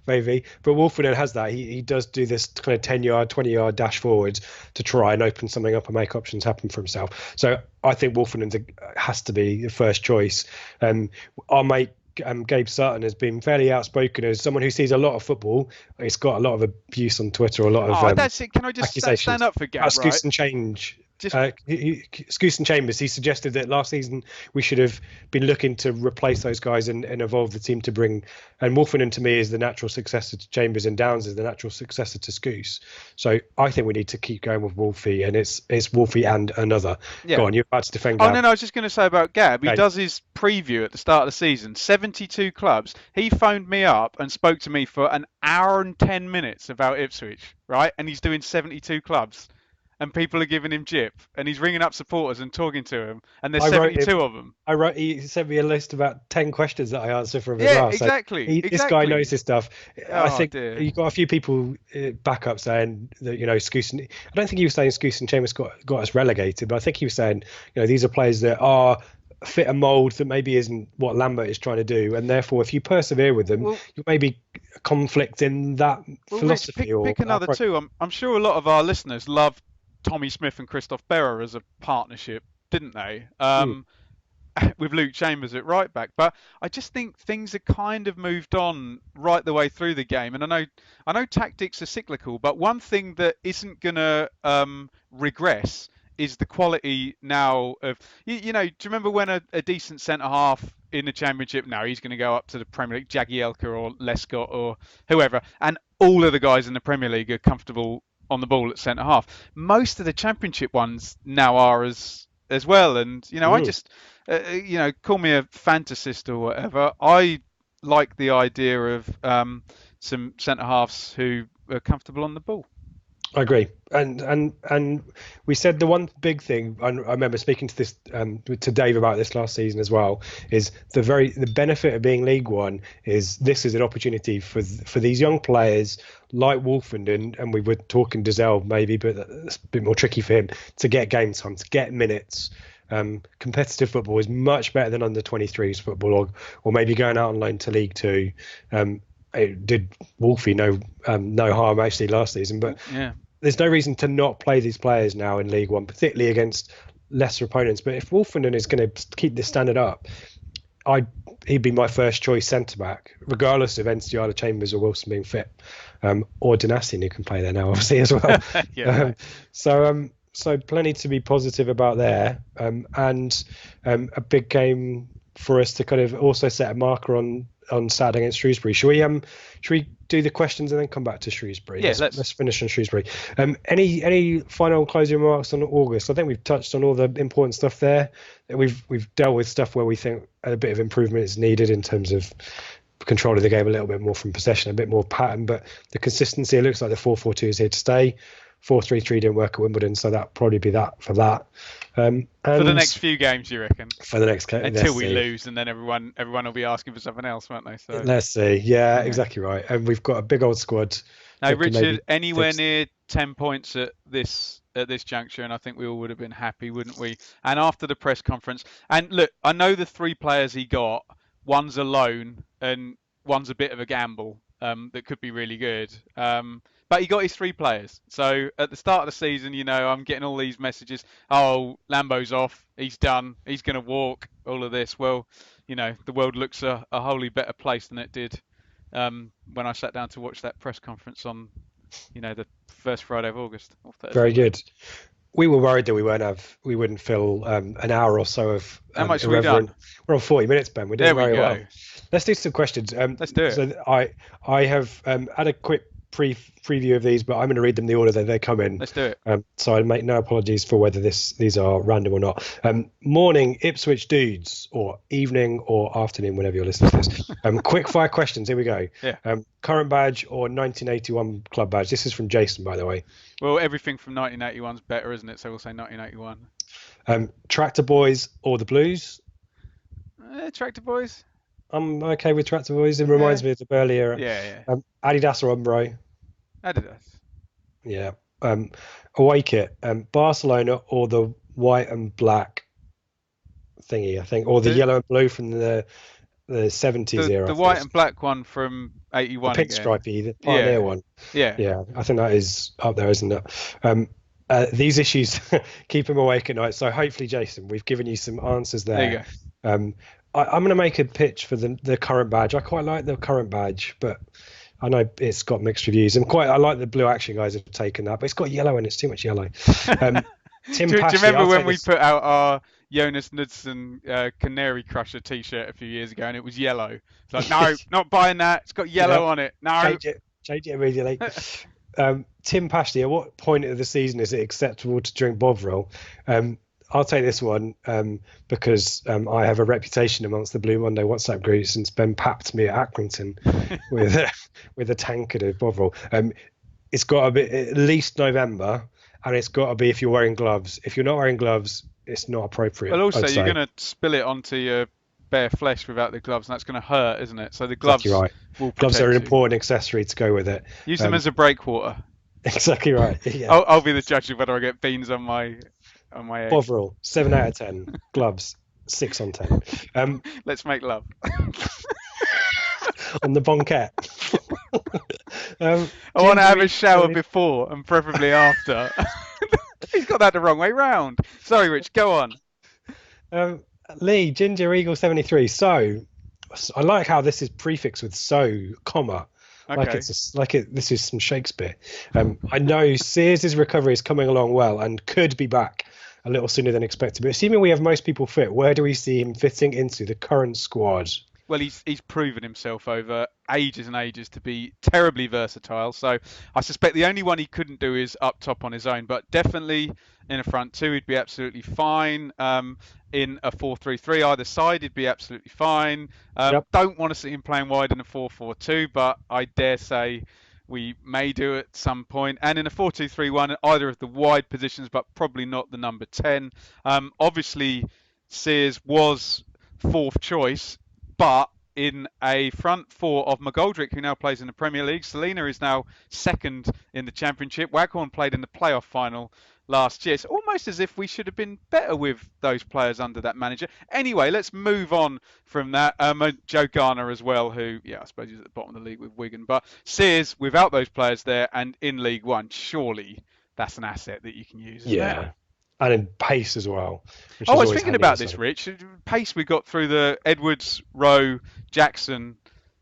maybe. But Wolfenden has that. He does do this kind of 10-yard, 20-yard dash forward to try and open something up and make options happen for himself. So I think Wolfenden has to be the first choice. Our mate Gabe Sutton has been fairly outspoken as someone who sees a lot of football. He's got a lot of abuse on Twitter, a lot of that's it. Can I just stand up for Gabe? Right? And change. Scouse and Chambers, he suggested that last season we should have been looking to replace those guys and evolve the team to bring. And Wolfenden to me is the natural successor to Chambers, and Downs is the natural successor to Scouse. So I think we need to keep going with Wolfie, and it's Wolfie and another. Yeah. Go on, you're about to defend Gab. No, I was just going to say about Gab. He does his preview at the start of the season. 72 clubs. He phoned me up and spoke to me for an hour and 10 minutes about Ipswich, right? And he's doing 72 clubs. And people are giving him jip, and he's ringing up supporters and talking to them, and there's 72 of them. He sent me a list of about 10 questions that I answered from him as well. Exactly. This guy knows his stuff. I think you've got a few people back up saying that, Scouse. I don't think he was saying Scouse and Chambers got us relegated, but I think he was saying, these are players that are fit a mould that maybe isn't what Lambert is trying to do, and therefore if you persevere with them, you maybe conflict in that philosophy. Pick another two. I'm sure a lot of our listeners love Tommy Smith and Christoph Berra as a partnership, didn't they? With Luke Chambers at right back, but I just think things have kind of moved on right the way through the game. And I know tactics are cyclical, but one thing that isn't going to regress is the quality now of do you remember when a decent centre half in the Championship, now he's going to go up to the Premier League, Jagielka or Lescott or whoever, and all of the guys in the Premier League are comfortable on the ball at centre half. Most of the Championship ones now are as well, and I just call me a fantasist or whatever. I like the idea of some centre halves who are comfortable on the ball. I agree, and we said the one big thing. I remember speaking to this to Dave about this last season as well. Is the benefit of being League One is this is an opportunity for these young players like Wolfenden, and we were talking Dazelle maybe, but it's a bit more tricky for him to get game time, to get minutes. Competitive football is much better than under 23s football, or maybe going out on loan to League Two. It did Wolfie no harm actually last season, but there's no reason to not play these players now in League One, particularly against lesser opponents. But if Wolfenden is going to keep this standard up, he'd be my first choice centre back, regardless of Nsiala, Chambers or Wilson being fit, or Dynasty, who can play there now obviously as well. So plenty to be positive about there, and a big game for us to kind of also set a marker on Saturday against Shrewsbury. Should we do the questions and then come back to Shrewsbury. Yeah, Let's finish on Shrewsbury. Any final closing remarks on August? I think we've touched on all the important stuff there. We've dealt with stuff where we think a bit of improvement is needed in terms of control of the game, a little bit more from possession, a bit more pattern, but the consistency, it looks like the 4-4-2 is here to stay. 4-3-3 didn't work at Wimbledon, so that'll probably be that for that. And for the next few games, you reckon? For the next until we lose, and then everyone will be asking for something else, won't they? So let's see. Yeah, exactly right. And we've got a big old squad. Now, Richard, anywhere near 10 points at this juncture, and I think we all would have been happy, wouldn't we? And after the press conference, and look, I know the 3 players he got. One's a loan, and one's a bit of a gamble that could be really good. But he got his 3 players. So at the start of the season, I'm getting all these messages. Oh, Lambo's off. He's done. He's going to walk. All of this. Well, the world looks a wholly better place than it did when I sat down to watch that press conference on, the first Friday of August. Very good. We were worried that we wouldn't fill an hour or so of how much have we done? We're on 40 minutes, Ben. We're doing very well. Let's do some questions. Let's do it. So I have had a quick preview of these, but I'm going to read them the order that they come in. Let's do it. So I make no apologies for whether these are random or not. Morning, Ipswich dudes, or evening or afternoon, whenever you're listening to this. Quick fire questions. Here we go. Yeah. Current badge or 1981 club badge? This is from Jason, by the way. Well, everything from 1981 is better, isn't it? So we'll say 1981. Tractor Boys or the Blues? Tractor Boys. I'm okay with Tractor Boys. It reminds me of the Burley era. Yeah. Adidas or Umbro? Adidas. Yeah. Away kit. Barcelona or the white and black thingy, I think, or the yellow and blue from the 70s era. The white and black one from 81. The pinstripey, the Pioneer one. Yeah. I think that is up there, isn't it? These issues keep him awake at night. So hopefully, Jason, we've given you some answers there. There you go. I'm going to make a pitch for the current badge. I quite like the current badge, but I know it's got mixed reviews. And I like the Blue Action guys have taken that, but it's got yellow in it. It's too much yellow. Tim do you remember when we put out our Jonas Knudsen Canary Crusher T-shirt a few years ago, and it was yellow? It's like, no, not buying that. It's got yellow on it. No. Change it immediately. Tim Pashley, at what point of the season is it acceptable to drink Bovril? I'll take this one because I have a reputation amongst the Blue Monday WhatsApp group since Ben papped me at Accrington with a tankard of Bovril. It's got to be at least November, and it's got to be if you're wearing gloves. If you're not wearing gloves, it's not appropriate. Well, also you're going to spill it onto your bare flesh without the gloves, and that's going to hurt, isn't it? So the gloves will protect gloves are an you. important accessory to go with it. Use them as a breakwater. Exactly right. Yeah. I'll be the judge of whether I get beans on my egg. Bovril, 7 out of 10. Gloves, 6 on 10. Let's make love. On the bonquette. I want to have a shower before and preferably after. He's got that the wrong way round. Sorry, Rich, go on. Lee, Ginger Eagle 73. So, I like how this is prefixed with so, comma. Okay. This is some Shakespeare. I know Sears' recovery is coming along well and could be back a little sooner than expected. But assuming we have most people fit, where do we see him fitting into the current squad? Well, he's proven himself over ages and ages to be terribly versatile. So I suspect the only one he couldn't do is up top on his own. But definitely in a front two, he'd be absolutely fine. In a 4-3-3 either side, he'd be absolutely fine. Don't want to see him playing wide in a 4-4-2, but I dare say we may do at some point. And in a 4-2-3-1, either of the wide positions, but probably not the number 10. Obviously, Sears was fourth choice, but in a front four of McGoldrick, who now plays in the Premier League. Selina is now second in the Championship. Waghorn played in the playoff final last year. It's almost as if we should have been better with those players under that manager. Anyway, let's move on from that. Joe Garner as well, who, I suppose he's at the bottom of the league with Wigan. But Sears, without those players there and in League One, surely that's an asset that you can use, isn't it? And in pace as well. I was thinking about this, Rich. Pace we got through the Edwards, Rowe, Jackson.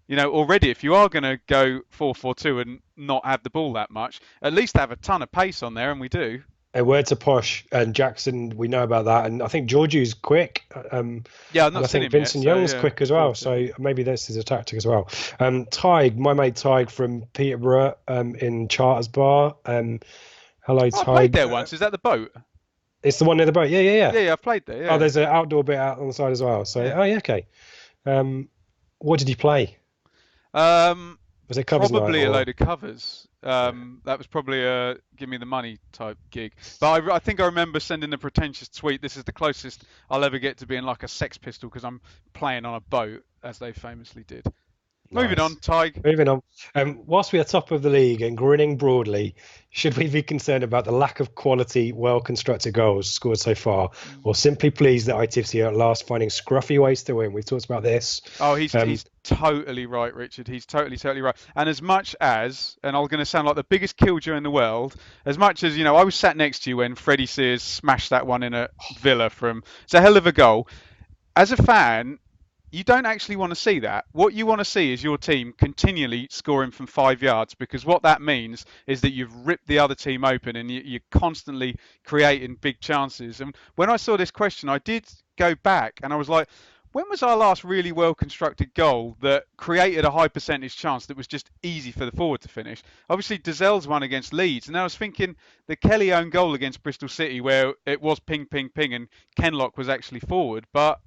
Already, if you are going to go 4-4-2 and not have the ball that much, at least have a ton of pace on there, and we do. A word to Posh and Jackson, we know about that, and I think Georgiou's quick, Yeah, I've and not I seen think him yet, Vincent so Young's yeah, quick looking as well. forward to it. So maybe this is a tactic as well. Tig, my mate Tig from Peterborough, in Charters Bar. Hello, Oh, I played Tig. there once. Is that the boat? It's the one near the boat. Yeah, yeah, yeah. Yeah, yeah, I played there. Oh, Yeah, there's an outdoor bit out on the side as well. So, yeah. oh yeah, okay. Um, what did he play? Um, Was it covers night Probably a or? load of covers. That was probably a give me the money type gig. But I think I remember sending a pretentious tweet. This is the closest I'll ever get to being like a Sex Pistol because I'm playing on a boat, as they famously did. Moving on, Nice. Tig. Moving on. Whilst we are top of the league and grinning broadly, should we be concerned about the lack of quality, well-constructed goals scored so far, or simply pleased that ITFC are at last finding scruffy ways to win? We've talked about this. Oh, Um, he's totally right, Richard. He's totally right. And as much as, and I'm going to sound like the biggest killjoy in the world, as much as I was sat next to you when Freddie Sears smashed that one in a Villa from. It's a hell of a goal. As a fan, you don't actually want to see that. What you want to see is your team continually scoring from 5 yards because what that means is that you've ripped the other team open and you're constantly creating big chances. And when I saw this question, I did go back and I was like, when was our last really well constructed goal that created a high percentage chance that was just easy for the forward to finish? Obviously, Dazell's one against Leeds. And I was thinking the Kelly own goal against Bristol City where it was ping, ping, ping and Kenlock was actually forward. But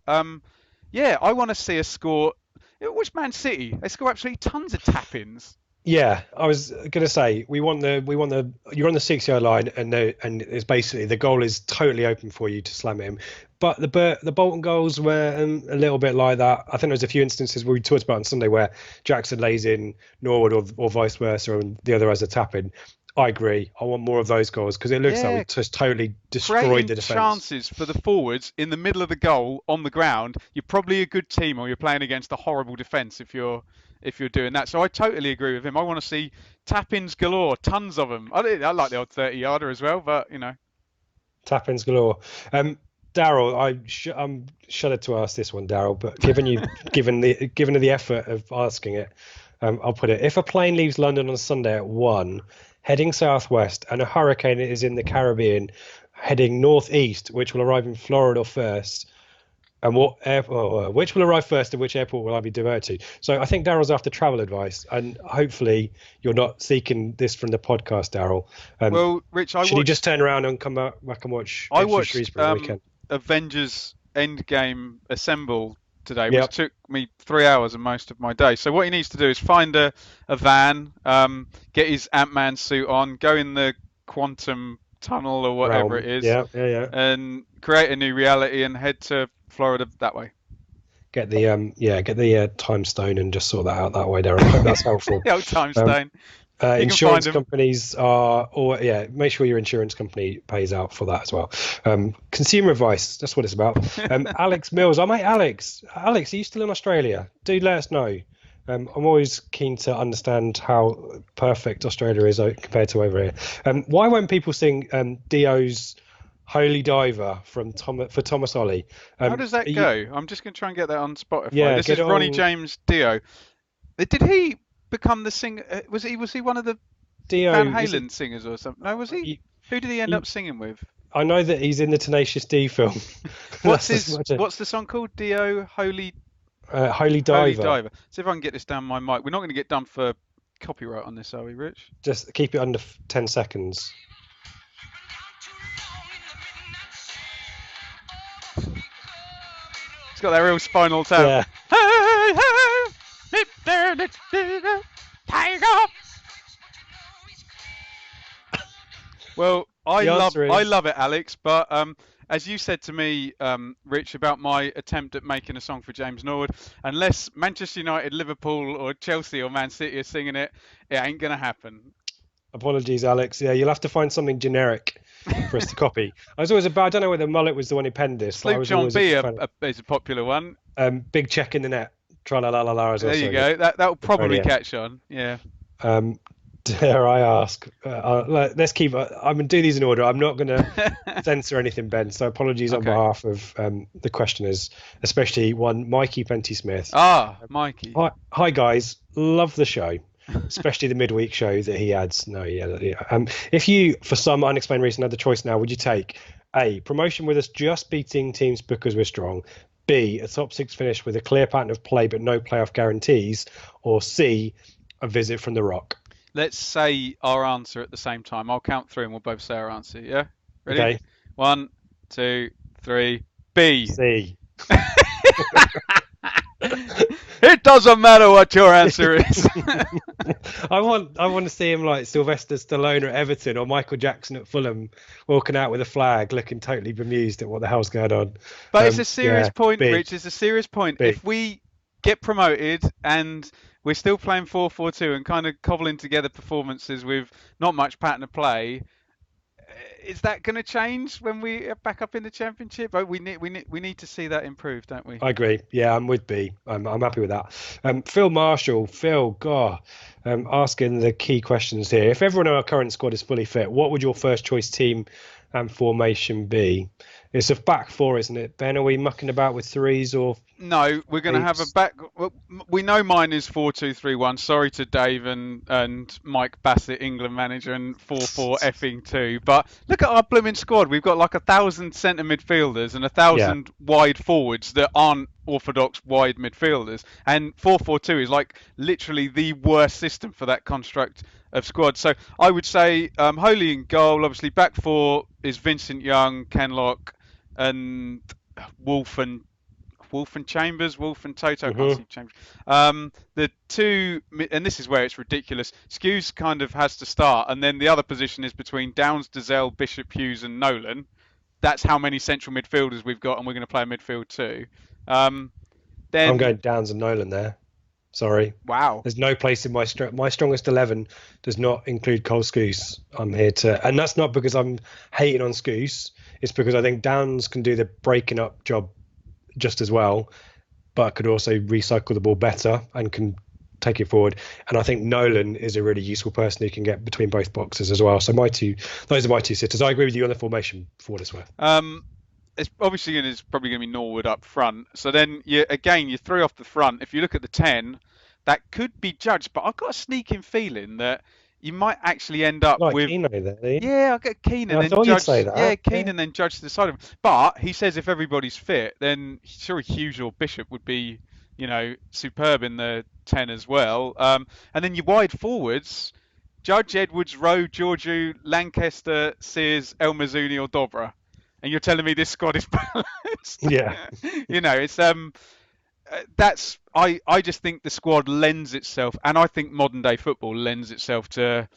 yeah, I want to see us score. Which Man City? They score absolutely tons of tap-ins. yeah, I was gonna say we want the you're on the 6 yard line and it's basically the goal is totally open for you to slam it in. But the Bolton goals were a little bit like that. I think there was a few instances where we talked about on Sunday where Jackson lays in Norwood or vice versa and the other has a tap in. I agree. I want more of those goals because it looks like we Yeah, just totally destroyed creating the defence. chances for the forwards in the middle of the goal on the ground. You're probably a good team, or you're playing against a horrible defence if you're doing that. So I totally agree with him. I want to see tap-ins galore, tons of them. I like the odd 30-yarder as well, but Tap-ins galore. Daryl, I'm shuddered to ask this one, Daryl, but given the effort of asking it, I'll put it. If a plane leaves London on Sunday at 1, heading southwest, and a hurricane is in the Caribbean, heading northeast, which will arrive in Florida first, and which will arrive first, and which airport will I be diverted to? So I think Daryl's after travel advice, and hopefully you're not seeking this from the podcast, Daryl. well, Rich, Should he just turn around and come back and watch I Ipswich watched Shrewsbury on the weekend? Avengers Endgame Assemble today, which Yep. took me 3 hours and most of my day. So what he needs to do is find a van, get his Ant-Man suit on, go in the quantum tunnel or whatever Realm. it is, Yeah, yeah, yeah. and create a new reality and head to Florida that way. Get the time stone and just sort that out that way, Daryl. I hope that's helpful. The old time Um, stone. You can find Insurance him. companies make sure your insurance company pays out for that as well. Consumer advice, that's what it's about. Alex Mills, mate, Alex, are you still in Australia? Do let us know. I'm always keen to understand how perfect Australia is compared to over here. Why won't people sing Dio's Holy Diver for Thomas Ollie? How does that You, go? I'm just going to try and get that on Spotify. yeah, This get is Ronnie on James Dio. Did he become the singer? Was he one of the Dio. Van Is it? Halen singers or something? No, was he? You, Who did he end you, up singing with? I know that he's in the Tenacious D film. What's That's as his? much. What's the song called? Dio Holy Holy Diver. Diver. See if I can get this down my mic. We're not going to get done for copyright on this, are we, Rich? Just keep it under 10 seconds. It's got that real Spinal Tap. Yeah. Hey, hey, let's do the tiger. Well, The answer I is love it, Alex. But as you said to me, Rich, about my attempt at making a song for James Norwood, unless Manchester United, Liverpool, or Chelsea or Man City are singing it, it ain't gonna happen. apologies, Alex. Yeah, you'll have to find something generic for us to copy. I was always about. I don't know whether Mullet was the one who penned this, but I Sloop was John always a B fan. is a popular one. Big check in the net. Tra la la la la is There also you good. go. That'll probably Radio. catch on. Yeah. Um, dare I ask? Let's keep. I'm gonna do these in order. I'm not gonna censor anything, Ben. So apologies on Okay. behalf of the questioners, especially one Mikey Penty Smith. Ah, Mikey. Hi guys, love the show. especially the midweek show that he adds. No, yeah, yeah. If you, for some unexplained reason, had the choice now, would you take A, promotion with us just beating teams because we're strong, B, a top six finish with a clear pattern of play but no playoff guarantees, or C, a visit from the Rock? Let's say our answer at the same time. I'll count three and we'll both say our answer. Yeah? Ready? Okay, One, two, three. B. C. It doesn't matter what your answer is. I want to see him like Sylvester Stallone at Everton or Michael Jackson at Fulham, walking out with a flag, looking totally bemused at what the hell's going on. But it's a serious Yeah, point, B, Rich. It's a serious point. B. If we get promoted and we're still playing 4-4-2 and kind of cobbling together performances with not much pattern of play, is that going to change when we are back up in the championship? Oh, we need to see that improve, don't we? I agree. Yeah, I'm with B. I'm happy with that. Phil Marshall, Phil, God, asking the key questions here. If everyone in our current squad is fully fit, what would your first choice team and formation be? It's a back four, isn't it? Ben, are we mucking about with threes or No, we're going to have a eights? back. Well, we know mine is 4-2-3-1. Sorry to Dave and Mike Bassett, England manager, and 4-4 effing 2. But look at our blooming squad. We've got like 1,000 centre midfielders and a Yeah, thousand wide forwards that aren't orthodox wide midfielders. And 4-4-2 is like literally the worst system for that construct of squad. So I would say Holy in goal. Obviously, back four is Vincent Young, Kenlock, and Wolf and Chambers, Wolf and Toto. I can't hmm see Chambers. The two, and this is where it's ridiculous. Skews kind of has to start, and then the other position is between Downs, Dazelle, Bishop, Hughes, and Nolan. That's how many central midfielders we've got, and we're going to play a midfield too. Um, I'm then, going Downs and Nolan there. Sorry. wow, There's no place in my strongest 11 does not include Cole Scouse. I'm here to, and that's not because I'm hating on Scouse. It's because I think Downs can do the breaking up job just as well, but could also recycle the ball better and can take it forward. And I think Nolan is a really useful person who can get between both boxes as well. So those are my two sitters. I agree with you on the formation for what it's worth. it's obviously it's probably going to be Norwood up front. So then you three off the front. If you look at the 10, that could be judged, but I've got a sneaking feeling that you might actually end up Like with. Keno there, do you? Yeah, I'll get Keenan I then thought you'd say judge. Yeah, that. Yeah. Keenan then judge to the side of him. But he says if everybody's fit, then sure Hughes or Bishop would be, superb in the 10 as well. And then your wide forwards, Judge, Edwards, Rowe, Georgiou, Lancaster, Sears, El Mazzuni or Dobra. And you're telling me this squad is balanced? Yeah. It's that's I just think the squad lends itself, and I think modern day football lends itself to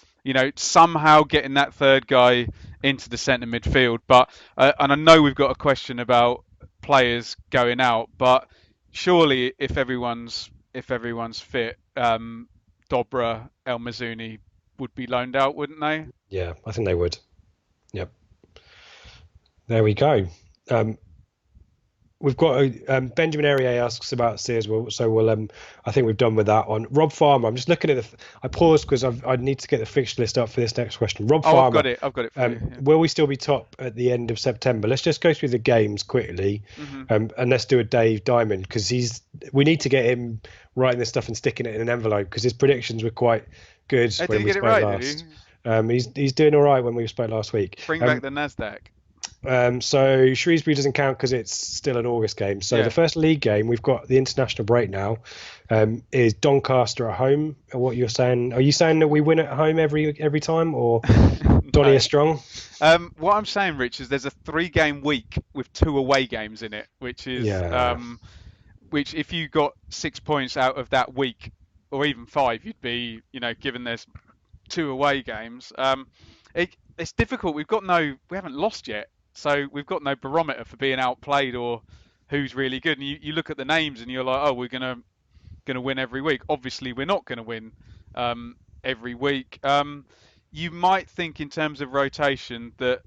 somehow getting that third guy into the centre midfield. But and I know we've got a question about players going out, but surely if everyone's fit, Dobra, El Mazzuni would be loaned out, wouldn't they? Yeah, I think they would. Yep. There we go. Um, We've got Benjamin Aurier asks about Sears. So we'll. I think we've done with that one. Rob Farmer. I'm just looking at the. I paused because I need to get the fixture list up for this next question. Rob Oh, I've Farmer. got it. I've got it for you. Yeah. Will we still be top at the end of September? Let's just go through the games quickly, hmm and let's do a Dave Diamond because we need to get him writing this stuff and sticking it in an envelope because his predictions were quite good Did when he we get it spoke right? Did last. he? He's doing all right when we spoke last week. Bring back the Nasdaq. So Shrewsbury doesn't count because it's still an August game. So the Yeah. first league game, we've got the international break now, is Doncaster at home. What you're saying? Are you saying that we win at home every time, or Donny No. is strong? What I'm saying, Rich, is there's a 3-game week with 2 away games in it, which is Yeah, which if you got 6 points out of that week, or even 5, you'd be, given there's 2 away games. It's difficult. We haven't lost yet, so we've got no barometer for being outplayed or who's really good. And you look at the names and you're like, oh, we're gonna win every week. Obviously, we're not gonna win every week. You might think in terms of rotation that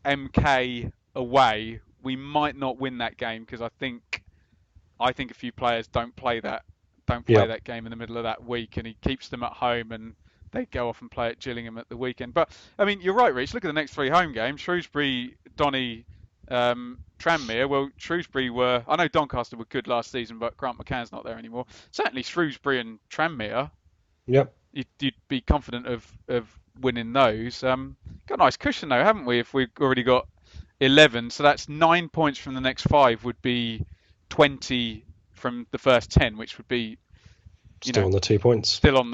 MK away, we might not win that game because I think a few players don't play yeah. that game in the middle of that week, and he keeps them at home, and they go off and play at Gillingham at the weekend. But I mean, you're right, Rich. Look at the next 3 home games: Shrewsbury, Donny, Tranmere. Well, Shrewsbury were. I know Doncaster were good last season, but Grant McCann's not there anymore. Certainly, Shrewsbury and Tranmere. Yep. you'd be confident of winning those. Got a nice cushion though, haven't we? If we've already got 11, so that's 9 points from the next five would be 20 from the first 10, which would be, you Still know, on the 2 points. still on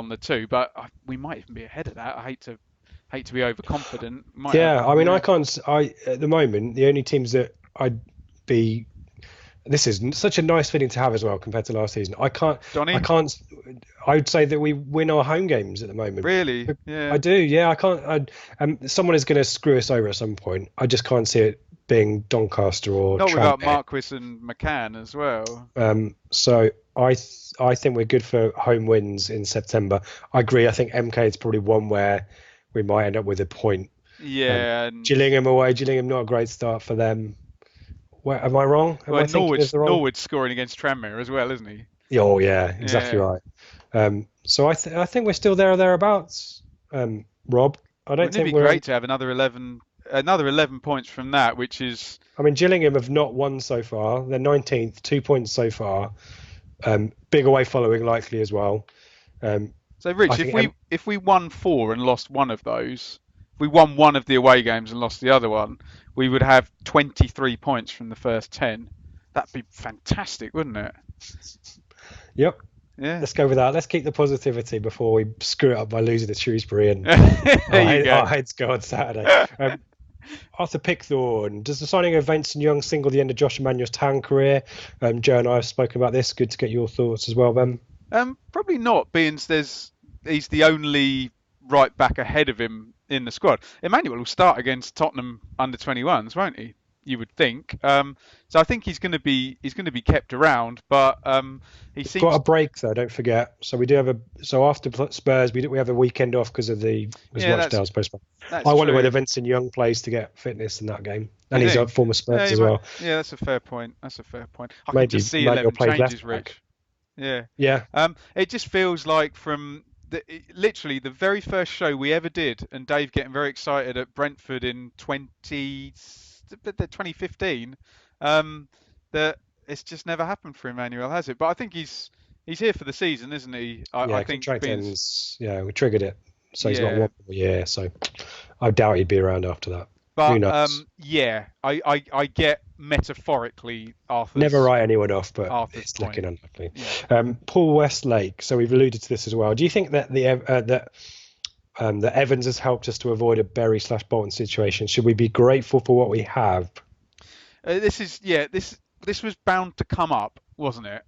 the two. But we might even be ahead of that. I hate to be overconfident. Might have, Yeah, I mean, I yeah. can't. I at the moment the only teams that I'd be. This is such a nice feeling to have as well compared to last season. I Donny, can't. I would say that we win our home games at the moment. really? I Yeah. do. Yeah, I can't. Someone is going to screw us over at some point. I just can't see it being Doncaster or Not without Tranmere. Marquis and McCann as well. So I think we're good for home wins in September. I agree. I think MK is probably one where we might end up with a point. Um, Yeah, and Gillingham away. Gillingham not a great start for them. Where am I wrong? Am well, I thinking of Norwood's the wrong? Norwood's scoring against Tranmere as well, isn't he? Oh yeah, exactly Yeah. right. So I think we're still there or thereabouts. Rob, I don't Wouldn't it think be we're on. great to have another 11 points from that, which is I mean, Gillingham have not won so far. They're 19th, 2 points so far. Big away following likely as well. Um, so I Rich. If think we won four and lost one of those, if we won one of the away games and lost the other one, we would have 23 points from the first 10. That'd be fantastic, wouldn't it? yep. Yeah. Let's go with that. Let's keep the positivity before we screw it up by losing to Shrewsbury and There you go. our heads go on Saturday. Arthur Pickthorne, does the signing of Vincent Young single the end of Josh Emmanuel's town career? Joe and I have spoken about this. Good to get your thoughts as well, Ben. Probably not, being he's the only right back ahead of him in the squad. Emmanuel will start against Tottenham under 21s, won't he? You would think. So I think he's going to be kept around, but he We've got a seems. break though, don't forget. So we do have a so after Spurs we have a weekend off because Yeah, that's Rochdale's postponed. that's I wonder whether true. Vincent Young plays to get fitness in that game, Do and you he's a think? former Yeah, Spurs as well. that's a fair point. That's a fair point. I can just Maybe see Manuel 11 plays changes, left back. Rich. Yeah. Yeah, It just feels like literally the very first show we ever did, and Dave getting very excited at Brentford in 2015, um, that it's just never happened for Emmanuel, has it? But I think he's here for the season, isn't he? I yeah. think Contract being, ends. Yeah, we triggered it, so he's not yeah. one more year. So I doubt he'd be around after that. Who But knows? yeah, I get metaphorically Never Arthur's write anyone off, but Arthur's it's looking point. unlikely. Yeah. Paul Westlake. So we've alluded to this as well. Do you think that that Evans has helped us to avoid a Berry/Bolton situation? Should we be grateful for what we have? This is yeah. This was bound to come up, wasn't it?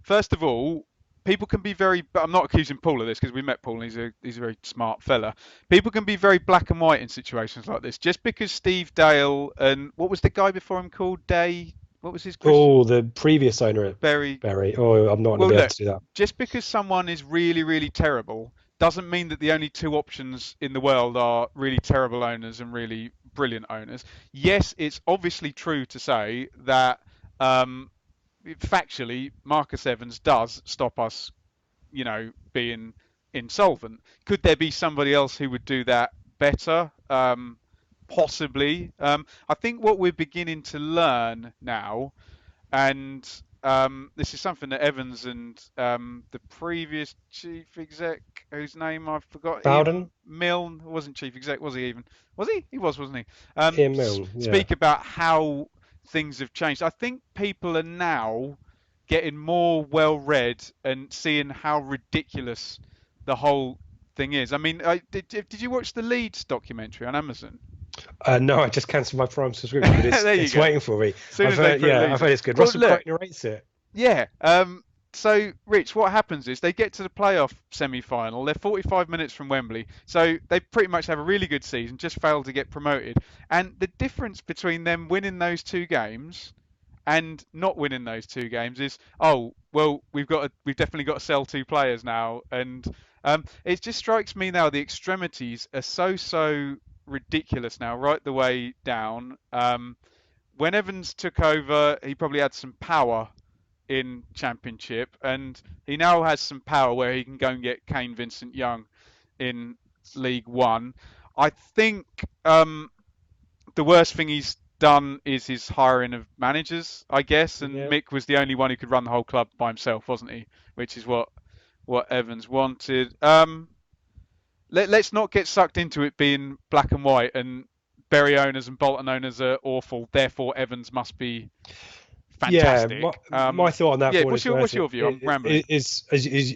First of all, people can be very. But I'm not accusing Paul of this because we met Paul and he's a very smart fella. People can be very black and white in situations like this. Just because Steve Dale and what was the guy before him called Day? What was his Chris Oh, the previous owner at Berry? Berry. Oh, I'm not going to Well, be able look, to do that. just because someone is really, really terrible doesn't mean that the only two options in the world are really terrible owners and really brilliant owners. Yes, it's obviously true to say that um, factually, Marcus Evans does stop us, being insolvent. Could there be somebody else who would do that better? Possibly. I think what we're beginning to learn now, and this is something that Evans and the previous chief exec, whose name I forgot, Ian Bowden, Milne, wasn't chief exec, was he even? Was he? He was, wasn't he? Ian Milne. Yeah, Speak about how things have changed. I think people are now getting more well read and seeing how ridiculous the whole thing is. I mean, did you watch the Leeds documentary on Amazon? no, I just cancelled my Prime subscription, but it's There you it's go. waiting for me. As soon I've as they heard, put yeah, I've Leeds on. heard it's good. Well, Russell Crowe look, narrates it. yeah. So, Rich, what happens is they get to the playoff semi-final. They're 45 minutes from Wembley, so they pretty much have a really good season. Just failed to get promoted, and the difference between them winning those two games and not winning those two games is, oh, well, we've definitely got to sell two players now, and it just strikes me now the extremities are so ridiculous now, right the way down. When Evans took over, he probably had some power in Championship, and he now has some power where he can go and get Kane Vincent Young in League One. I think the worst thing he's done is his hiring of managers, I guess, and Yeah, Mick was the only one who could run the whole club by himself, wasn't he? Which is what what Evans wanted. Let's not get sucked into it being black and white and Bury owners and Bolton owners are awful. Therefore, Evans must be Yeah, fantastic. my thought on that, Yeah, for what it's what's worth, your view? I'm rambling. is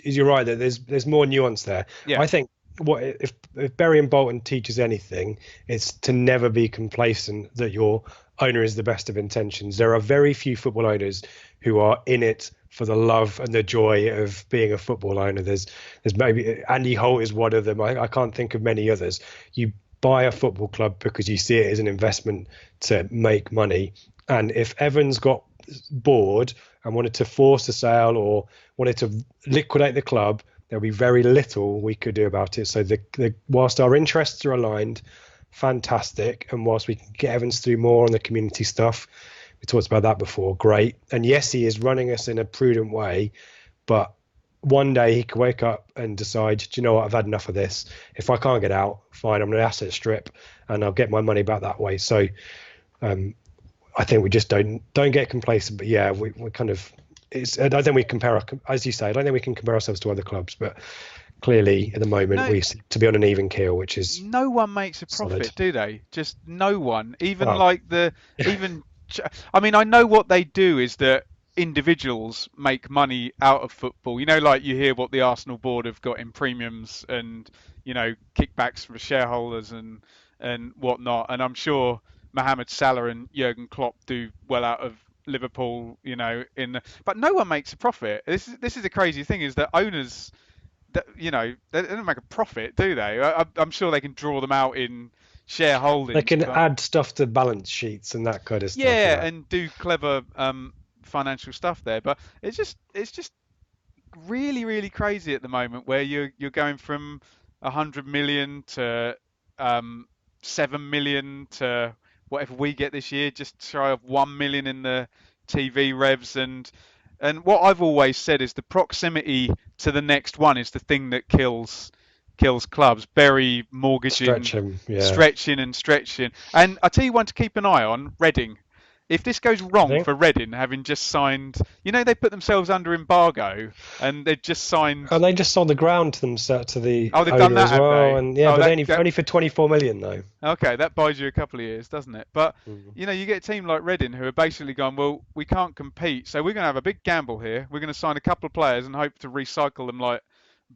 you're right that there's more nuance there. Yeah, I think what if Bury and Bolton teaches anything, it's to never be complacent that your owner is the best of intentions. There are very few football owners who are in it for the love and the joy of being a football owner. There's maybe Andy Holt is one of them. I can't think of many others. You buy a football club because you see it as an investment to make money. And if Evans got bored and wanted to force a sale or wanted to liquidate the club, there'll be very little we could do about it. So whilst our interests are aligned, fantastic. And whilst we can get Evans to do more on the community stuff, we talked about that before, great. And yes, he is running us in a prudent way, but one day he could wake up and decide, do you know what, I've had enough of this. If I can't get out, fine, I'm going to asset strip and I'll get my money back that way. So I think we just don't get complacent, but yeah, we kind of, I don't think we compare, as you say, I don't think we can compare ourselves to other clubs, but clearly at the moment we seem to be on an even keel, which is no one makes a profit, solid. do they? Just no one, even Well, like I mean, I know what they do is that individuals make money out of football. You know, like you hear what the Arsenal board have got in premiums and, you know, kickbacks from shareholders and whatnot. And I'm sure Mohamed Salah and Jurgen Klopp do well out of Liverpool, you know, but no one makes a profit. This is the crazy thing is that owners, you know, they don't make a profit, do they? I'm sure they can draw them out in shareholdings. they can add stuff to balance sheets and that kind of stuff. Yeah, and do clever financial stuff there. But it's just really, really crazy at the moment where you're going from 100 million to 7 million to whatever we get this year, just shy of 1 million in the TV revs. And what I've always said is the proximity to the next one is the thing that kills clubs. Bury mortgaging, stretching and stretching. And I tell you one to keep an eye on, Reading. If this goes wrong for Reading, having just signed, you know, they put themselves under embargo and they've just signed. And they just sold the ground to themselves to the they've done that as well. And yeah, but only for 24 million though. Okay, that buys you a couple of years, doesn't it? But you know, you get a team like Reading who are basically going, well, we can't compete, so we're going to have a big gamble here. We're going to sign a couple of players and hope to recycle them like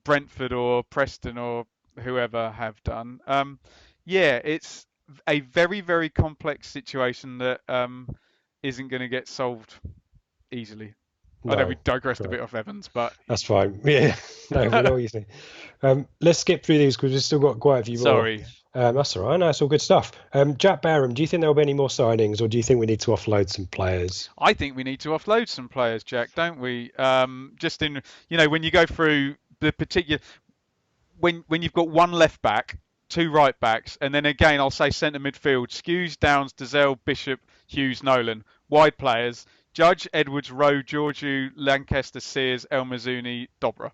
Brentford or Preston or whoever have done. Yeah, it's a very, very complex situation that isn't going to get solved easily. I know we digressed a bit off Evans, but that's fine. Yeah, no, we know what you think. Let's skip through these because we've still got quite a few more. Sorry. That's all right. No, it's all good stuff. Jack Barham, do you think there will be any more signings, or do you think we need to offload some players? I think we need to offload some players, Jack, don't we? Just in, you know, when you go through the particular, when you've got one left back, two right backs, and then again, I'll say centre midfield: Shrews, Downs, Dazelle, Bishop, Hughes, Nolan. Wide players: Judge, Edwards, Rowe, Georgiou, Lancaster, Sears, El Mazzuni, Dobra.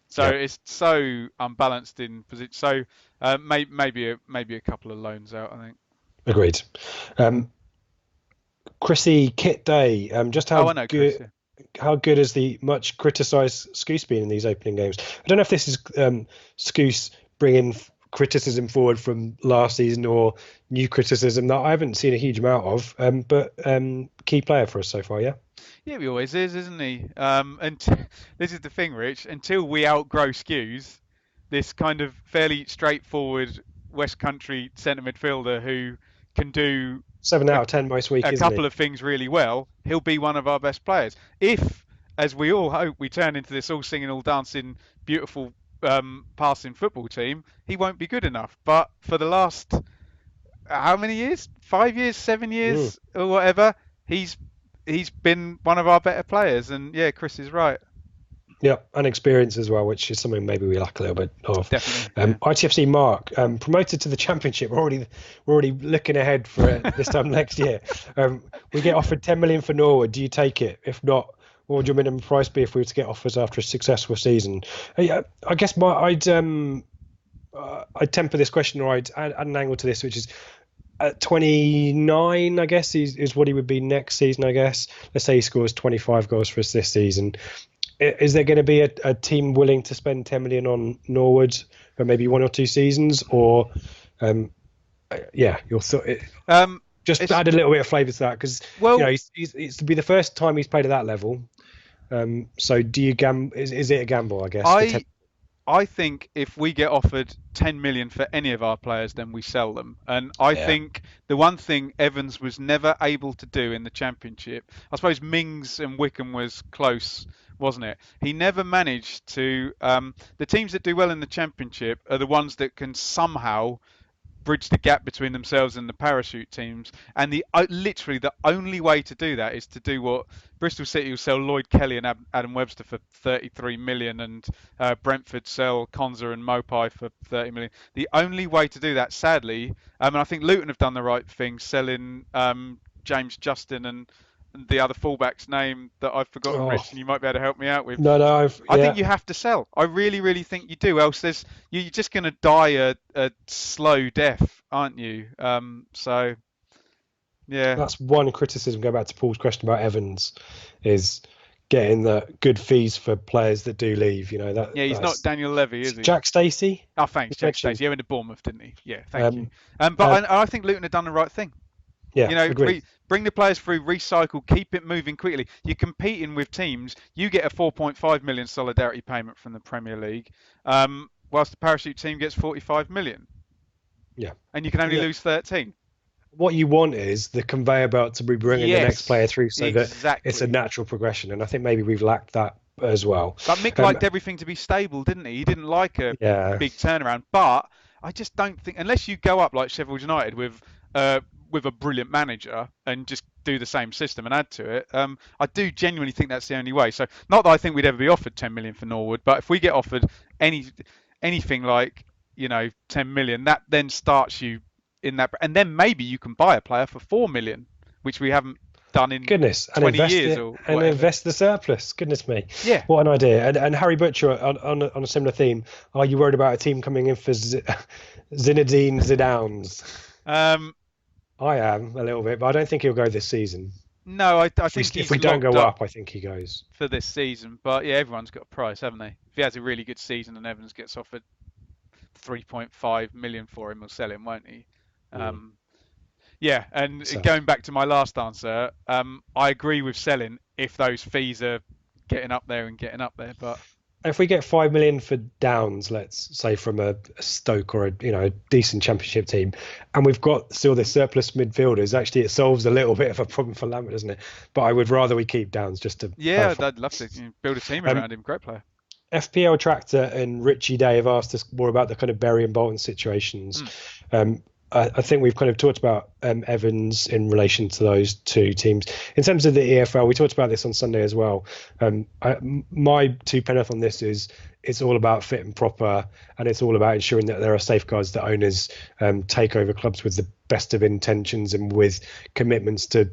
So it's so unbalanced in position. So maybe a couple of loans out, I think. Agreed. Chrissy Kit Day. Just how good? Chris, yeah. How good has the much criticised Scouse been in these opening games? I don't know if this is Scouse bringing criticism forward from last season or new criticism that I haven't seen a huge amount of, but key player for us so far, yeah? Yeah, he always is, isn't he? And this is the thing, Rich, until we outgrow Skews, this kind of fairly straightforward West Country centre midfielder who can do 7 out of 10 most weeks, a couple of things really well, he'll be one of our best players. If, as we all hope, we turn into this all singing, all dancing, beautiful passing football team, he won't be good enough. But for the last how many years? 5 years, 7 years, or whatever, he's been one of our better players. And yeah, Chris is right. Yeah, and experience as well, which is something maybe we lack a little bit of. Definitely. ITFC Mark, promoted to the Championship. We're already looking ahead for it this time next year. We get offered 10 million for Norwood. Do you take it? If not, what would your minimum price be if we were to get offers after a successful season? I guess I'd temper this question, or I'd add an angle to this, which is at 29, I guess, is what he would be next season, I guess. Let's say he scores 25 goals for us this season. Is there going to be a team willing to spend 10 million on Norwood for maybe 1 or 2 seasons, or um, yeah, your thought? Um, Just it's add a little bit of flavour to that because well, it's to be the first time he's played at that level. So do you Is it a gamble? I guess for 10. I I think if we get offered 10 million for any of our players, then we sell them. And I Yeah, think the one thing Evans was never able to do in the Championship, I suppose Mings and Wickham was close, wasn't it? He never managed to. The teams that do well in the Championship are the ones that can somehow bridge the gap between themselves and the parachute teams. And literally the only way to do that is to do what Bristol City will sell Lloyd Kelly and Adam Webster for 33 million, and Brentford sell Konza and Mopai for 30 million. The only way to do that, sadly, and I think Luton have done the right thing, selling James Justin and the other fullback's name that I've forgotten, oh Rich, and you might be able to help me out with. no, I think yeah, you have to sell. I really, really think you do. Else you're just going to die a slow death, aren't you? So yeah, that's one criticism. Go back to Paul's question about Evans, is getting the good fees for players that do leave. yeah, he's not That's Daniel Levy, is he? Jack Stacey. Oh, thanks, You Jack mentioned. Stacey. He went to Bournemouth, didn't he? Yeah, thank you. Um, uh, But I think Luton have done the right thing. yeah, agreed. Bring the players through, recycle, keep it moving quickly. You're competing with teams. You get a 4.5 million solidarity payment from the Premier League, whilst the parachute team gets 45 million, Yeah, and you can only yeah. lose 13. What you want is the conveyor belt to be bringing the next player Yes, through, so that it's a exactly. natural progression. And I think maybe we've lacked that as well. But Mick Um, liked everything to be stable, didn't he? He didn't like a yeah, big turnaround. But I just don't think, unless you go up like Sheffield United uh, with a brilliant manager and just do the same system and add to it, I do genuinely think that's the only way. So not that I think we'd ever be offered 10 million for Norwood, but if we get offered any anything like 10 million, that then starts you in that, and then maybe you can buy a player for 4 million, which we haven't done in goodness, 20 years or and whatever. invest the surplus. Goodness me, Yeah. what an idea! And Harry Butcher on a similar theme. Are you worried about a team coming in for Zinedine Zidane's? Um, I am a little bit, but I don't think he'll go this season. No, I If we think if he's we don't locked go up up, I think he goes. for this season. But yeah, everyone's got a price, haven't they? If he has a really good season and Evans gets offered 3.5 million for him, we'll sell him, won't he? Mm. Um, yeah, and So. going back to my last answer, I agree with selling if those fees are getting up there and getting up there. But If we get 5 million for Downs, let's say from a Stoke or a decent Championship team, and we've got still this surplus midfielders, actually it solves a little bit of a problem for Lambert, doesn't it? But I would rather we keep Downs just to yeah, clarify. I'd love to build a team Um, around him. Great player. FPL Tractor and Richie Day have asked us more about the kind of Berry and Bolton situations. Mm. Um, I think we've kind of talked about Evans in relation to those two teams. In terms of the EFL, we talked about this on Sunday as well. My two penneth on this is it's all about fit and proper, and it's all about ensuring that there are safeguards that owners take over clubs with the best of intentions and with commitments to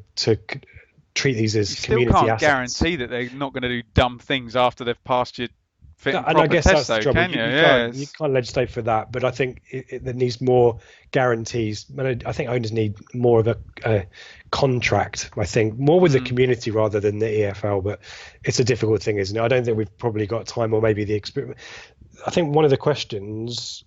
treat these You as still community can't assets. guarantee that they're not going to do dumb things after they've passed your fit and And I proper guess test, that's the though, trouble. can you? You Yes. can't legislate for that, but I think there needs more guarantees. And I think owners need more of a contract. I think more with the Mm. community rather than the EFL. But it's a difficult thing, isn't it? I don't think we've probably got time or maybe the experience. I think one of the questions.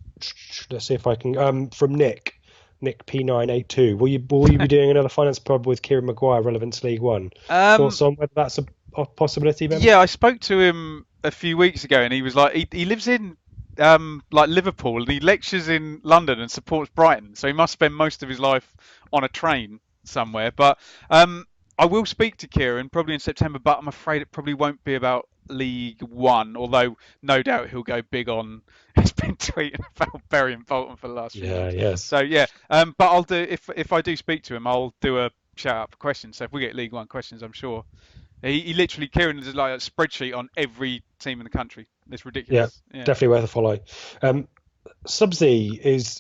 Let's see if I can. From Nick P982. Will you be doing another finance pub with Kieran Maguire, relevant to League One? Um, Thoughts on whether that's a possibility, Ben? yeah, I spoke to him a few weeks ago, and he was like, he lives in like Liverpool, and he lectures in London and supports Brighton, so he must spend most of his life on a train somewhere. But I will speak to Kieran probably in September, but I'm afraid it probably won't be about League One, although no doubt he'll go big on. He's been tweeting about Bury and Bolton for the last few Yeah. months. Yes. So yeah, but I'll do if I do speak to him, I'll do a shout out for questions. So if we get League One questions, I'm sure he literally Kieran is like a spreadsheet on every team in the country. It's Yeah. ridiculous. Yeah. Definitely worth a follow. Um, Subsea is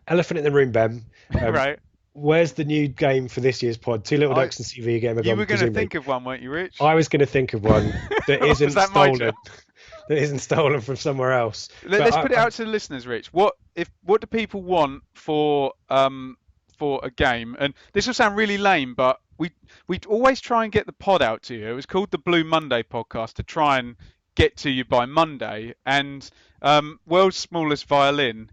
elephant in the room, Ben. Um, Right. where's the new game for this year's pod? Two Little I Ducks and CV game are You gone, were going to presumably. think of one, weren't you, Rich? I was going to think of one that Was isn't that my job? stolen, that isn't stolen from somewhere else. But Let's put it out to the listeners, Rich. What do people want for a game, and this will sound really lame, but we always try and get the pod out to you. It was called the Blue Monday podcast to try and get to you by Monday. And world's smallest violin.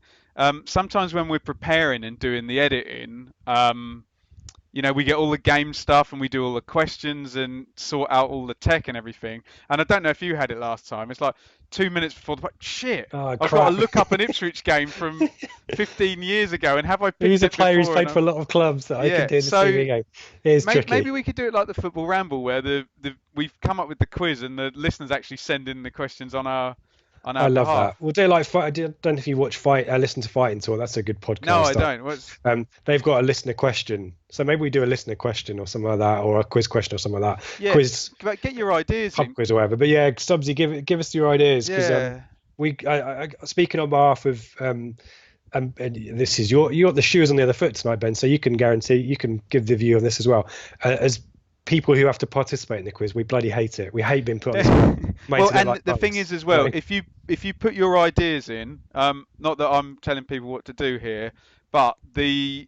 Sometimes when we're preparing and doing the editing, we get all the game stuff and we do all the questions and sort out all the tech and everything. And I don't know if you had it last time. It's like 2 minutes before the shit. Oh, I've got to crap. look up an Ipswich game from 15 years ago, and have I picked Who's a it player who's before? played for a lot of clubs that I Yeah, can do the so TV game? It is tricky. maybe we could do it like the Football Ramble, where we've come up with the quiz and the listeners actually send in the questions on our I love behalf. that. We'll do like I don't know if you watch listen to Fighting Talk. That's a good podcast. No, I don't. They've got a listener question, so maybe we do a listener question or something like that, or a quiz question or something like that. Yeah, Quiz, get your ideas pub in. quiz or whatever. But yeah, Stubbsy, give us your ideas because Yeah. speaking on behalf of and this is you got the shoes on the other foot tonight, Ben. So you can give the view on this as well. As people who have to participate in the quiz, we bloody hate it. We hate being put on the spot. Well, and the thing is as well, if you put your ideas in, not that I'm telling people what to do here, but the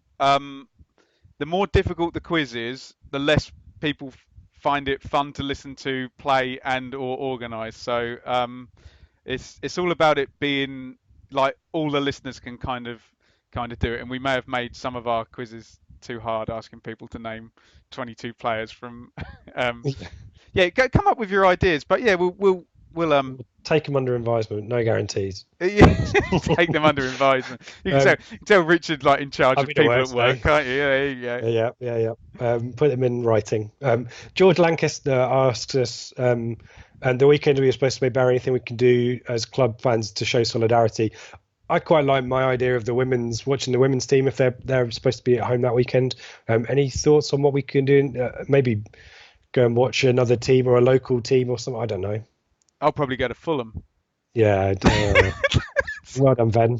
more difficult the quiz is, the less people find it fun to listen to, play, and or organise. So it's all about it being like all the listeners can kind of do it. And we may have made some of our quizzes too hard, asking people to name 22 players from. Come up with your ideas. But yeah, we'll take them under advisement. No guarantees. Take them under advisement. You can tell Richard in charge of people at work, can't you? Yeah, there you go. Yeah. Put them in writing. George Lancaster asked us, and the weekend we were supposed to maybe anything we can do as club fans to show solidarity. I quite like my idea of watching the women's team if they're supposed to be at home that weekend. Any thoughts on what we can do? Maybe go and watch another team or a local team or something. I don't know. I'll probably go to Fulham. Yeah. Well done, Ben.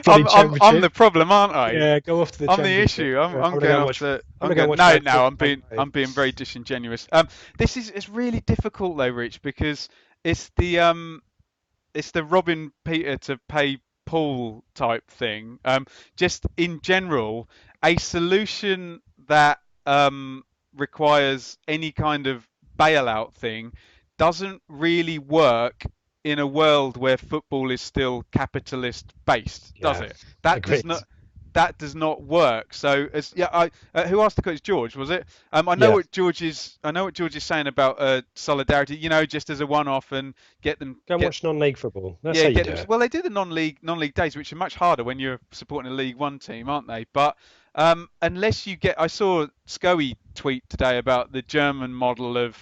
I'm the problem, aren't I? Yeah, go off to the. I'm the issue. I'm going off to. I'm being very disingenuous. It's really difficult though, Rich, because it's the robbing Peter to pay Paul type thing. Just in general, a solution that requires any kind of bailout thing doesn't really work in a world where football is still capitalist based, does it? That does not work. So who asked the question? George, was it? I know what George is saying about solidarity. Just as a one-off and get them. Go and watch non-league football. That's how you do it. Well, they do the non-league days, which are much harder when you're supporting a League One team, aren't they? But unless you I saw Scoey tweet today about the German model of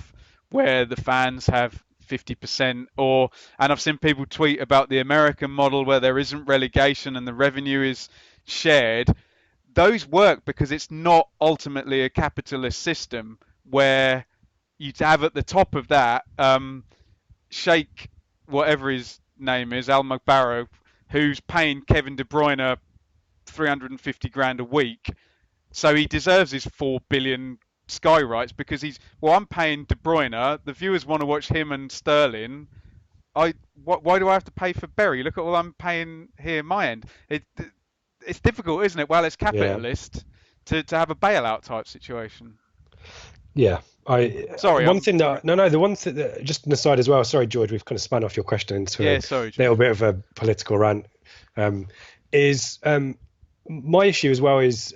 where the fans have 50%, and I've seen people tweet about the American model where there isn't relegation and the revenue is shared. Those work because it's not ultimately a capitalist system where you'd have at the top of that Sheikh, whatever his name is, Al Mugbaro, who's paying Kevin De Bruyne 350 grand a week, so he deserves his 4 billion Sky rights because I'm paying De Bruyne. The viewers want to watch him and Sterling. Why do I have to pay for Berry? Look at all I'm paying here, my end. It's difficult, isn't it? Well, it's capitalist to have a bailout type situation. Yeah. Sorry. The one thing that, just an aside as well. Sorry, George, we've kind of spun off your question into a little bit of a political rant. Is my issue as well is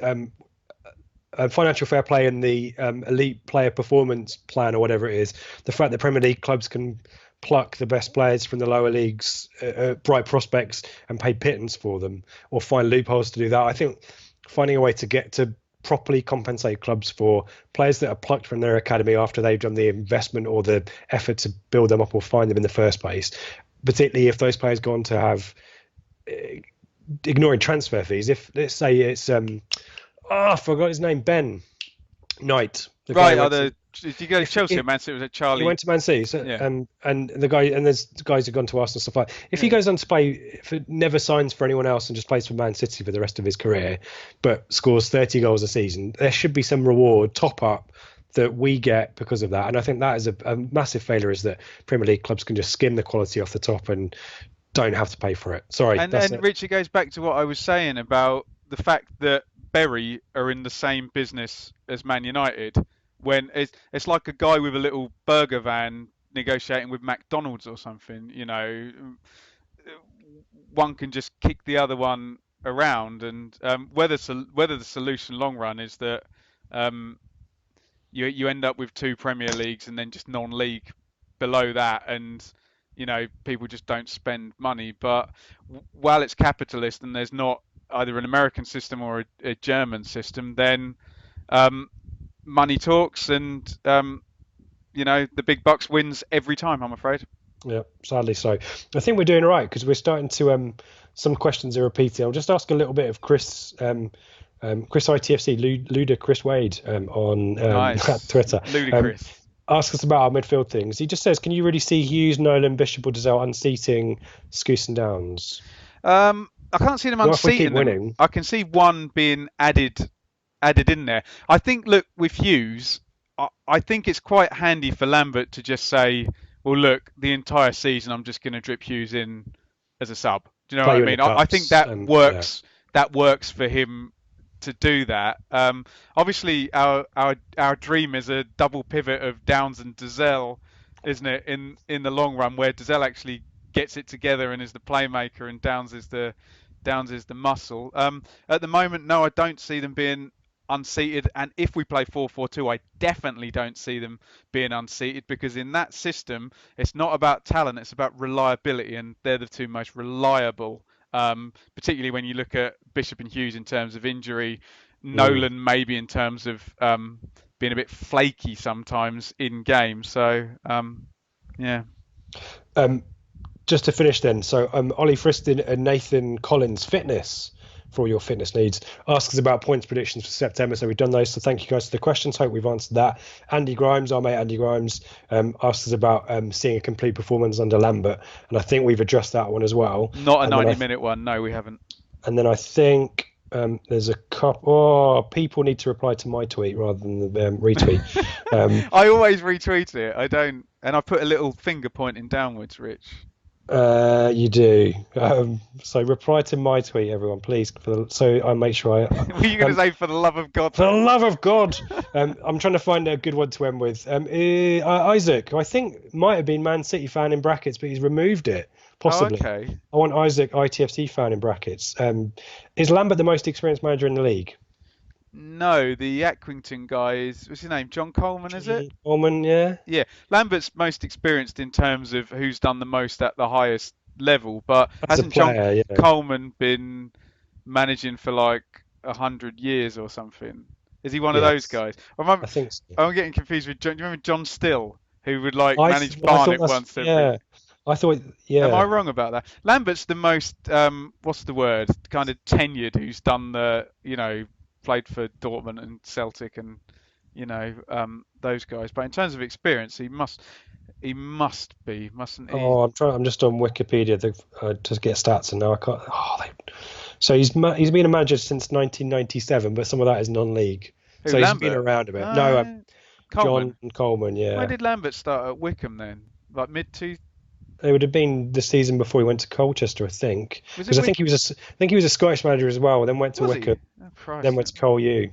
financial fair play and the elite player performance plan or whatever it is. The fact that Premier League clubs can pluck the best players from the lower leagues, bright prospects, and pay pittance for them, or find loopholes to do that. I think finding a way to properly compensate clubs for players that are plucked from their academy after they've done the investment or the effort to build them up or find them in the first place, particularly if those players go on to have, ignoring transfer fees, if let's say it's I forgot his name, Ben Knight. Did you go to Chelsea or Man City? Was it Charlie? He went to Man City. So, and the guy, and there's guys who've gone to Arsenal and stuff like that. If he goes on to play, if it never signs for anyone else and just plays for Man City for the rest of his career, but scores 30 goals a season, there should be some reward top up that we get because of that. And I think that is a massive failure, is that Premier League clubs can just skim the quality off the top and don't have to pay for it. Sorry. And Richard goes back to what I was saying about the fact that Bury are in the same business as Man United. When it's like a guy with a little burger van negotiating with McDonald's or something. One can just kick the other one around, and whether the solution long run is that um, you end up with two Premier Leagues and then just non-league below that, and people just don't spend money. But while it's capitalist and there's not either an American system or a German system, then um, money talks, and the big bucks wins every time, I'm afraid. Yeah, sadly so. I think we're doing all right because we're starting to some questions are repeating. I'll just ask a little bit of Chris Chris ITFC Luda Chris Wade on at Nice. Twitter. Ludicrous. Ask us about our midfield things. He just says, can you really see Hughes, Nolan, Bishop or Dazelle unseating Scouse and Downs? I can't see them Well, if we keep unseating them. winning, I can see one being added in there. I think, look, with Hughes, I think it's quite handy for Lambert to just say, well, look, the entire season I'm just going to drip Hughes in as a sub. Do you know play what I you in the mean? I think cups. that Yeah. works. That works for him to do that. Obviously, our dream is a double pivot of Downs and Dazelle, isn't it? In the long run, where Dazelle actually gets it together and is the playmaker, and Downs is the muscle. At the moment, no, I don't see them being unseated. And if we play 4-4-2, I definitely don't see them being unseated, because in that system, it's not about talent, it's about reliability, and they're the two most reliable. Particularly when you look at Bishop and Hughes in terms of injury, Mm. Nolan maybe in terms of being a bit flaky sometimes in game. So yeah. Um, just to finish then, so Ollie Friston and Nathan Collins fitness for all your fitness needs asks us about points predictions for September. So we've done those. So thank you guys for the questions. Hope we've answered that. Andy Grimes, our mate Andy Grimes, asks us about seeing a complete performance under Lambert, and I think we've addressed that one as well. Not a And then 90-minute one. No, we haven't. I think there's a couple. Oh, people need to reply to my tweet rather than the retweet. I always retweet it. I don't, and I put a little finger pointing downwards, Rich. You do. So reply to my tweet, everyone, please, so I make sure I. Were you going to say, for the love of God? For the love of God, I'm trying to find a good one to end with. Isaac, who I think might have been Man City fan in brackets, but he's removed it, possibly. Oh, okay. I want Isaac ITFC fan in brackets. Is Lambert the most experienced manager in the league? No, the Accrington guy what's his name? John Coleman, is it? Coleman, yeah. Yeah, Lambert's most experienced in terms of who's done the most at the highest level, but As a hasn't John player, yeah. Coleman been managing for like 100 years or something? Is he one of those Yes, guys? I remember, I think so. I'm getting confused with John. Do you remember John Still, who would like manage I thought Barnet that's once every? yeah. I thought Am I yeah. wrong about that? Lambert's the most, what's the word? Kind of tenured, who's done played for Dortmund and Celtic and those guys. But in terms of experience, he must be, mustn't he? Oh, I'm just on Wikipedia to get stats, and now I can't. So he's been a manager since 1997, but some of that is non-league. Who, So he's been Lambert? around a bit. No, No, John Coleman. Coleman, When yeah. did Lambert start at Wickham then? Like mid two? It would have been the season before he went to Colchester, I think, Was it because Wick? I think he was a Scottish manager as well. Then went to Was he? Wickham, Oh then Christ. went to Col U.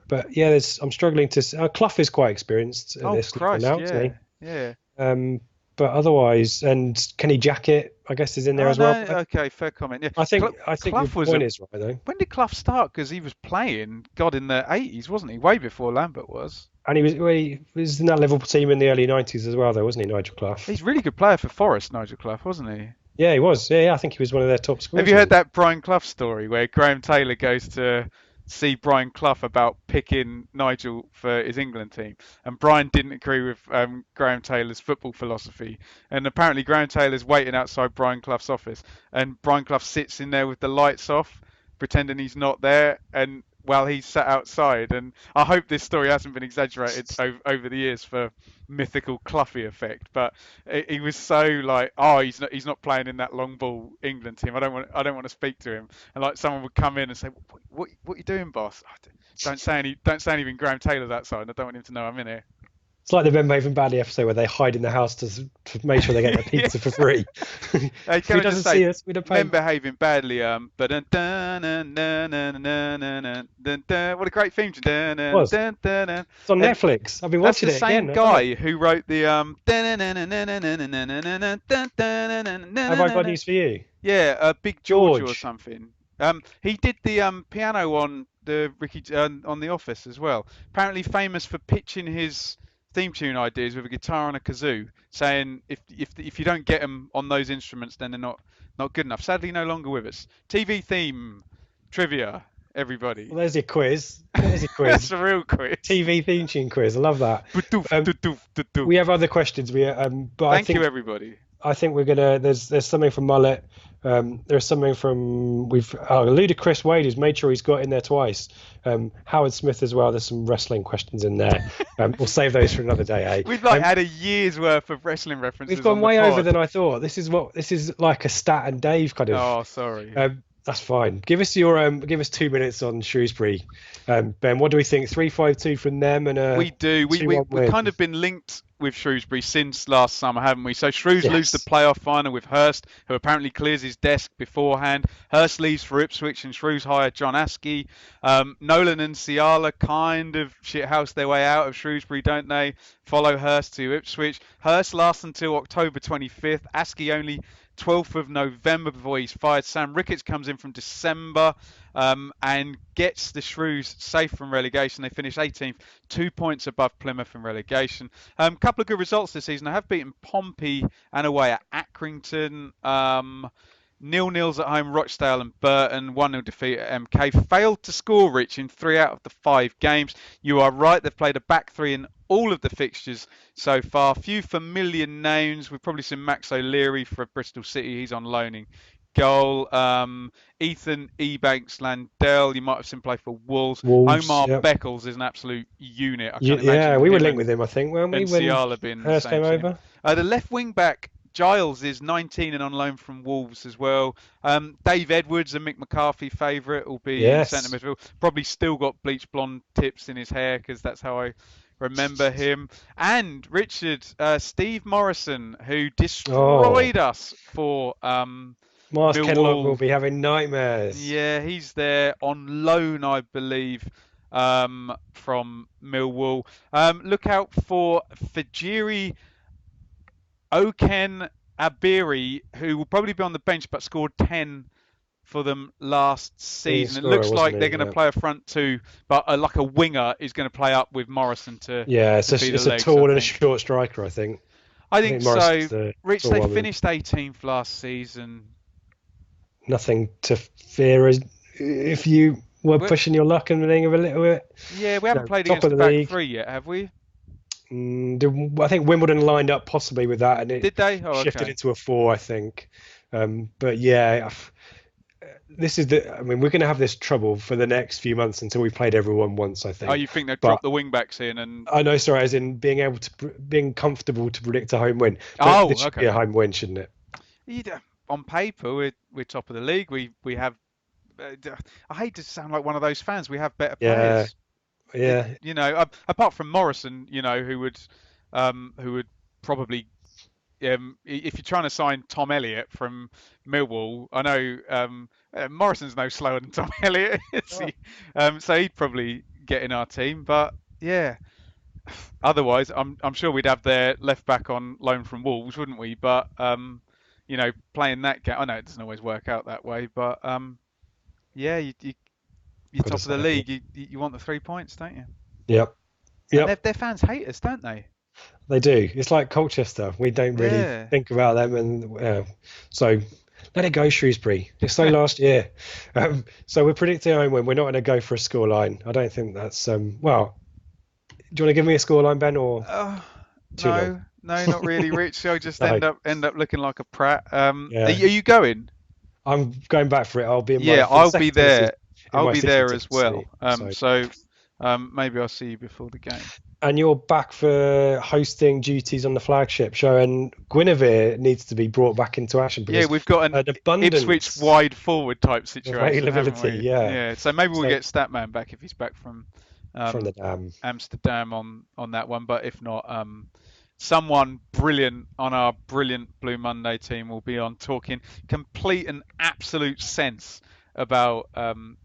But yeah, I'm struggling to. Clough is quite experienced at Oh this level Christ. now, isn't he? Yeah. Yeah. But otherwise, and Kenny Jackett, I guess, is in there Oh as well. no. Okay. Fair comment. Yeah. I think Clough your was point a. is right though. When did Clough start? Because he was playing, God, in the 80s, wasn't he? Way before Lambert was. And he was in that Liverpool team in the early 90s as well, though, wasn't he, Nigel Clough? He's a really good player for Forest, Nigel Clough, wasn't he? Yeah, he was. Yeah, I think he was one of their top Have scorers, you heard wasn't that Brian Clough story where Graham Taylor goes to see Brian Clough about picking Nigel for his England team, and Brian didn't agree with Graham Taylor's football philosophy, and apparently Graham Taylor's waiting outside Brian Clough's office, and Brian Clough sits in there with the lights off, pretending he's not there, and while he's sat outside, and I hope this story hasn't been exaggerated over the years for mythical Cloughy effect, but he was so like, oh, he's not playing in that long ball England team. I don't want to speak to him. And like someone would come in and say, what are you doing, boss? "Oh, don't say anything. Graham Taylor's outside. I don't want him to know I'm in here." It's like the Men Behaving Badly episode where they hide in the house to make sure they get their Yeah. pizza for free. If Can he I just doesn't say, see us, we don't pay men him. behaving badly. But what a great theme tune. Dun, It dun, was. dun, dun, dun. It's on And Netflix. I've been that's watching the it again same at night. guy who wrote the Have I got news for you? yeah, Big Georgia or George. something. He did the piano on the on The Office as well. Apparently famous for pitching his theme tune ideas with a guitar and a kazoo, saying if you don't get them on those instruments, then they're not good enough. Sadly, no longer with us. TV theme trivia, everybody. Well, there's your quiz. There's your That's quiz. a real quiz. TV theme tune quiz. I love that. Ba-doof, Um, da-doof, da-doof. we have other questions. But Thank you, everybody. I think we're gonna. There's something from Mullet. There's something from Ludacris Wade who's made sure he's got in there twice. Howard Smith as well. There's some wrestling questions in there. We'll save those for another day, eh? We've like had a year's worth of wrestling references We've gone on the way over pod. than I thought. This is like a Stat and Dave kind of. Oh, sorry. That's fine. Give us 2 minutes on Shrewsbury. Ben, what do we think? 3-5-2 from them and We do. We've 2-1 win. kind of been linked with Shrewsbury since last summer, haven't we? So Shrews lose the Yes. playoff final with Hurst, who apparently clears his desk beforehand. Hurst leaves for Ipswich and Shrews hire John Askey. Nolan and Ciala kind of shithouse their way out of Shrewsbury, don't they? Follow Hurst to Ipswich. Hurst lasts until October 25th. Askey only 12th of November before he's fired. Sam Ricketts comes in from December and gets the Shrews safe from relegation. They finish 18th, 2 points above Plymouth in relegation. Couple of good results this season. I have beaten Pompey and away at Accrington. 0-0s at home, Rochdale and Burton. 1-0 defeat at MK. Failed to score, Rich, in 3 out of the 5 games. You are right, they've played a back three in all of the fixtures so far. Few familiar names. We've probably seen Max O'Leary for Bristol City. He's on loaning goal. Ethan Ebanks Landell, you might have seen play for Wolves. Wolves. Omar Yep. Beckles is an absolute unit. I can't imagine Yeah, we were him linked with him, I think, weren't we, and when Ciala being the Hurst same came team. over? The left wing back Giles is 19 and on loan from Wolves as well. Dave Edwards, a Mick McCarthy favourite, will be in centre Yes. midfield. Probably still got bleach blonde tips in his hair because that's how I remember him. And Richard, Steve Morrison, who Oh, destroyed us for Mars Kenlock will Millwall. be having nightmares. Yeah, he's there on loan, I believe, from Millwall. Look out for Fajiri Oken Abiri, who will probably be on the bench but scored 10 for them last He season. It scorer, looks like wasn't they're he? going to Yeah. play a front two, but like a winger is going to play up with Morrison to Yeah, it's be the a legs, tall I and a think. short striker, I think. I I think think Morrison's so. the Rich, tall they one. finished 18th last season. Nothing to fear if you were We- pushing your luck and running a little bit. Yeah, we haven't No, played top against of the the back league. three yet, have we? I think Wimbledon lined up possibly with that, and it Did they? Oh, shifted okay. into a 4, I think. But yeah, this is I mean, we're going to have this trouble for the next few months until we've played everyone once, I Oh, think. you think they'll But drop the wing backs in and? I know, sorry, as in being comfortable to predict a home win. But Oh, this should be a okay. home win, shouldn't it? On paper, we're top of the league. We have. I hate to sound like one of those fans. We have better Yeah, players. yeah. You know, apart from Morrison, you know, who would probably, if you're trying to sign Tom Elliott from Millwall, I know Morrison's no slower than Tom Elliott, is Oh, he? So he'd probably get in our team. But yeah, otherwise, I'm sure we'd have their left back on loan from Wolves, wouldn't we? But you know, playing that game, I know it doesn't always work out that way, but yeah, you're got to top of the say, league. You want the 3 points, don't you? yep, And yep. their fans hate us, don't they? They do. It's like Colchester. We don't really Yeah. think about them, and so let it go, Shrewsbury. It's so last year. So we're predicting a home win. We're not going to go for a scoreline. I don't think that's well. Do you want to give me a scoreline, Ben, or too long? No, not really, Rich. I'll just No. end up looking like a prat. Are Yeah, you going? I'm going back for it. I'll be in Yeah, for the I'll second be time this season there. in I'll my be season there as ticket well. seat. So, Maybe I'll see you before the game. and you're back for hosting duties on the flagship show, and Guinevere needs to be brought back into action Yeah, because we've got an an abundance Ipswich wide forward type situation, haven't availability. we? Yeah. Yeah, so maybe we'll So get Statman back if he's back from from the dam. Amsterdam on that one. But if not, someone brilliant on our brilliant Blue Monday team will be on talking complete and absolute sense about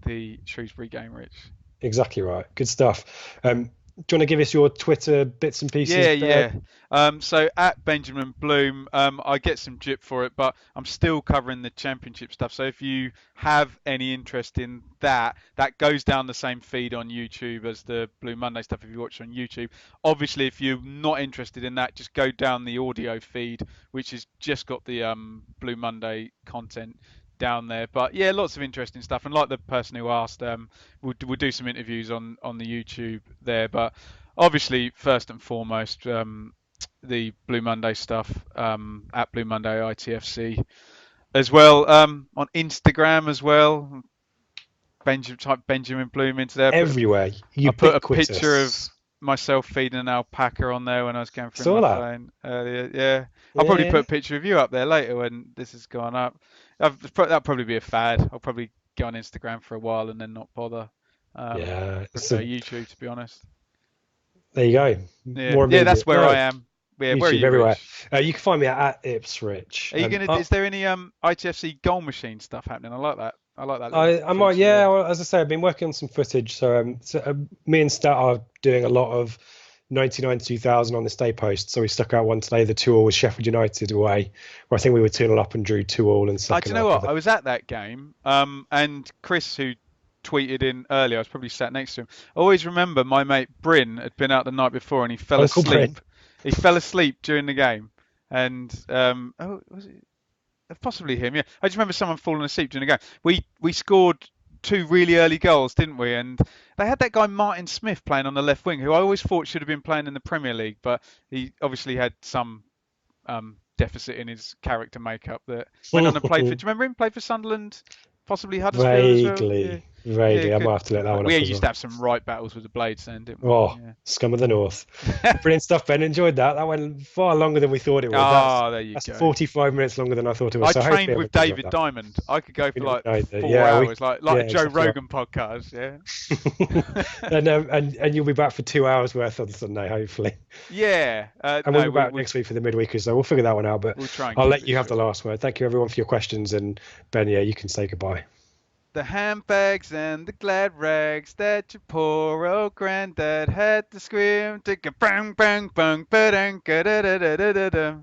the Shrewsbury game, Rich. Exactly right. Good stuff. Do you want to give us your Twitter bits and pieces, Yeah, Ben? yeah. So at Benjamin Bloom, I get some jip for it, but I'm still covering the championship stuff. So if you have any interest in that, that goes down the same feed on YouTube as the Blue Monday stuff if you watch on YouTube. Obviously, if you're not interested in that, just go down the audio feed, which has just got the Blue Monday content down there. But yeah, lots of interesting stuff. And like the person who asked, we'll do some interviews on the YouTube there. But obviously, first and foremost, the Blue Monday stuff at Blue Monday ITFC as well, on Instagram as well. Type Benjamin Bloom into there. Everywhere, I put a picture of ubiquitous. myself feeding an alpaca on there when I was going through Saw my that. phone earlier. Yeah, I'll probably put Yeah, a picture of you up there later when this has gone up. That'll probably be a fad. I'll probably go on Instagram for a while and then not bother. yeah. Prefer YouTube, to be honest. There you go. Yeah, More yeah, that's immediate. where No, I am. Yeah, where are YouTube you, everywhere. Rich? You can find me at Ipswich. Are you gonna? Is there any ITFC goal machine stuff happening? I like that. I like that little I might, feature yeah. there. Well, as I say, I've been working on some footage. So me and Stat are doing a lot of 99 2000 on this day post. So we stuck out one today, the 2-2 with Sheffield United away, where I think we were 2-0 up and drew 2-2 in the Do second you know half of what? I it. was at that game, and Chris, who tweeted in earlier, I was probably sat next to him. I always remember my mate Bryn had been out the night before and he fell Uncle Bryn. asleep. He fell asleep during the game, and oh, was it possibly him? Yeah, I just remember someone falling asleep during the game. We scored two really early goals, didn't we? And they had that guy Martin Smith playing on the left wing, who I always thought should have been playing in the Premier League, but he obviously had some deficit in his character makeup that went on and played for. Do you remember him? Played for Sunderland, possibly Huddersfield as well. Yeah, Vaguely, yeah, vaguely. I good. might have to look that one We up as used to well. have some right battles with the blades then, didn't we? Oh, scum of the north. Yeah. Brilliant stuff, Ben. Enjoyed that. That went far longer than we thought it would. That's Ah, there you that's go. 45 minutes longer than I thought it was. I So hopefully trained with everyone enjoyed David that. Diamond. I could go for We like know that. 4 hours, like Yeah, a Joe exactly right. Rogan podcast. Yeah. And you'll be back for 2 hours worth on Sunday, hopefully. Yeah. And we'll No, be we, back we next week for the midweekers, so we'll figure that one out. But we'll try and I'll keep let it you have the short. last word. Thank you, everyone, for your questions. And Ben, yeah, you can say goodbye. The handbags and the glad rags that your poor old granddad had to scream to bang bang bang ba dang da da da da da da.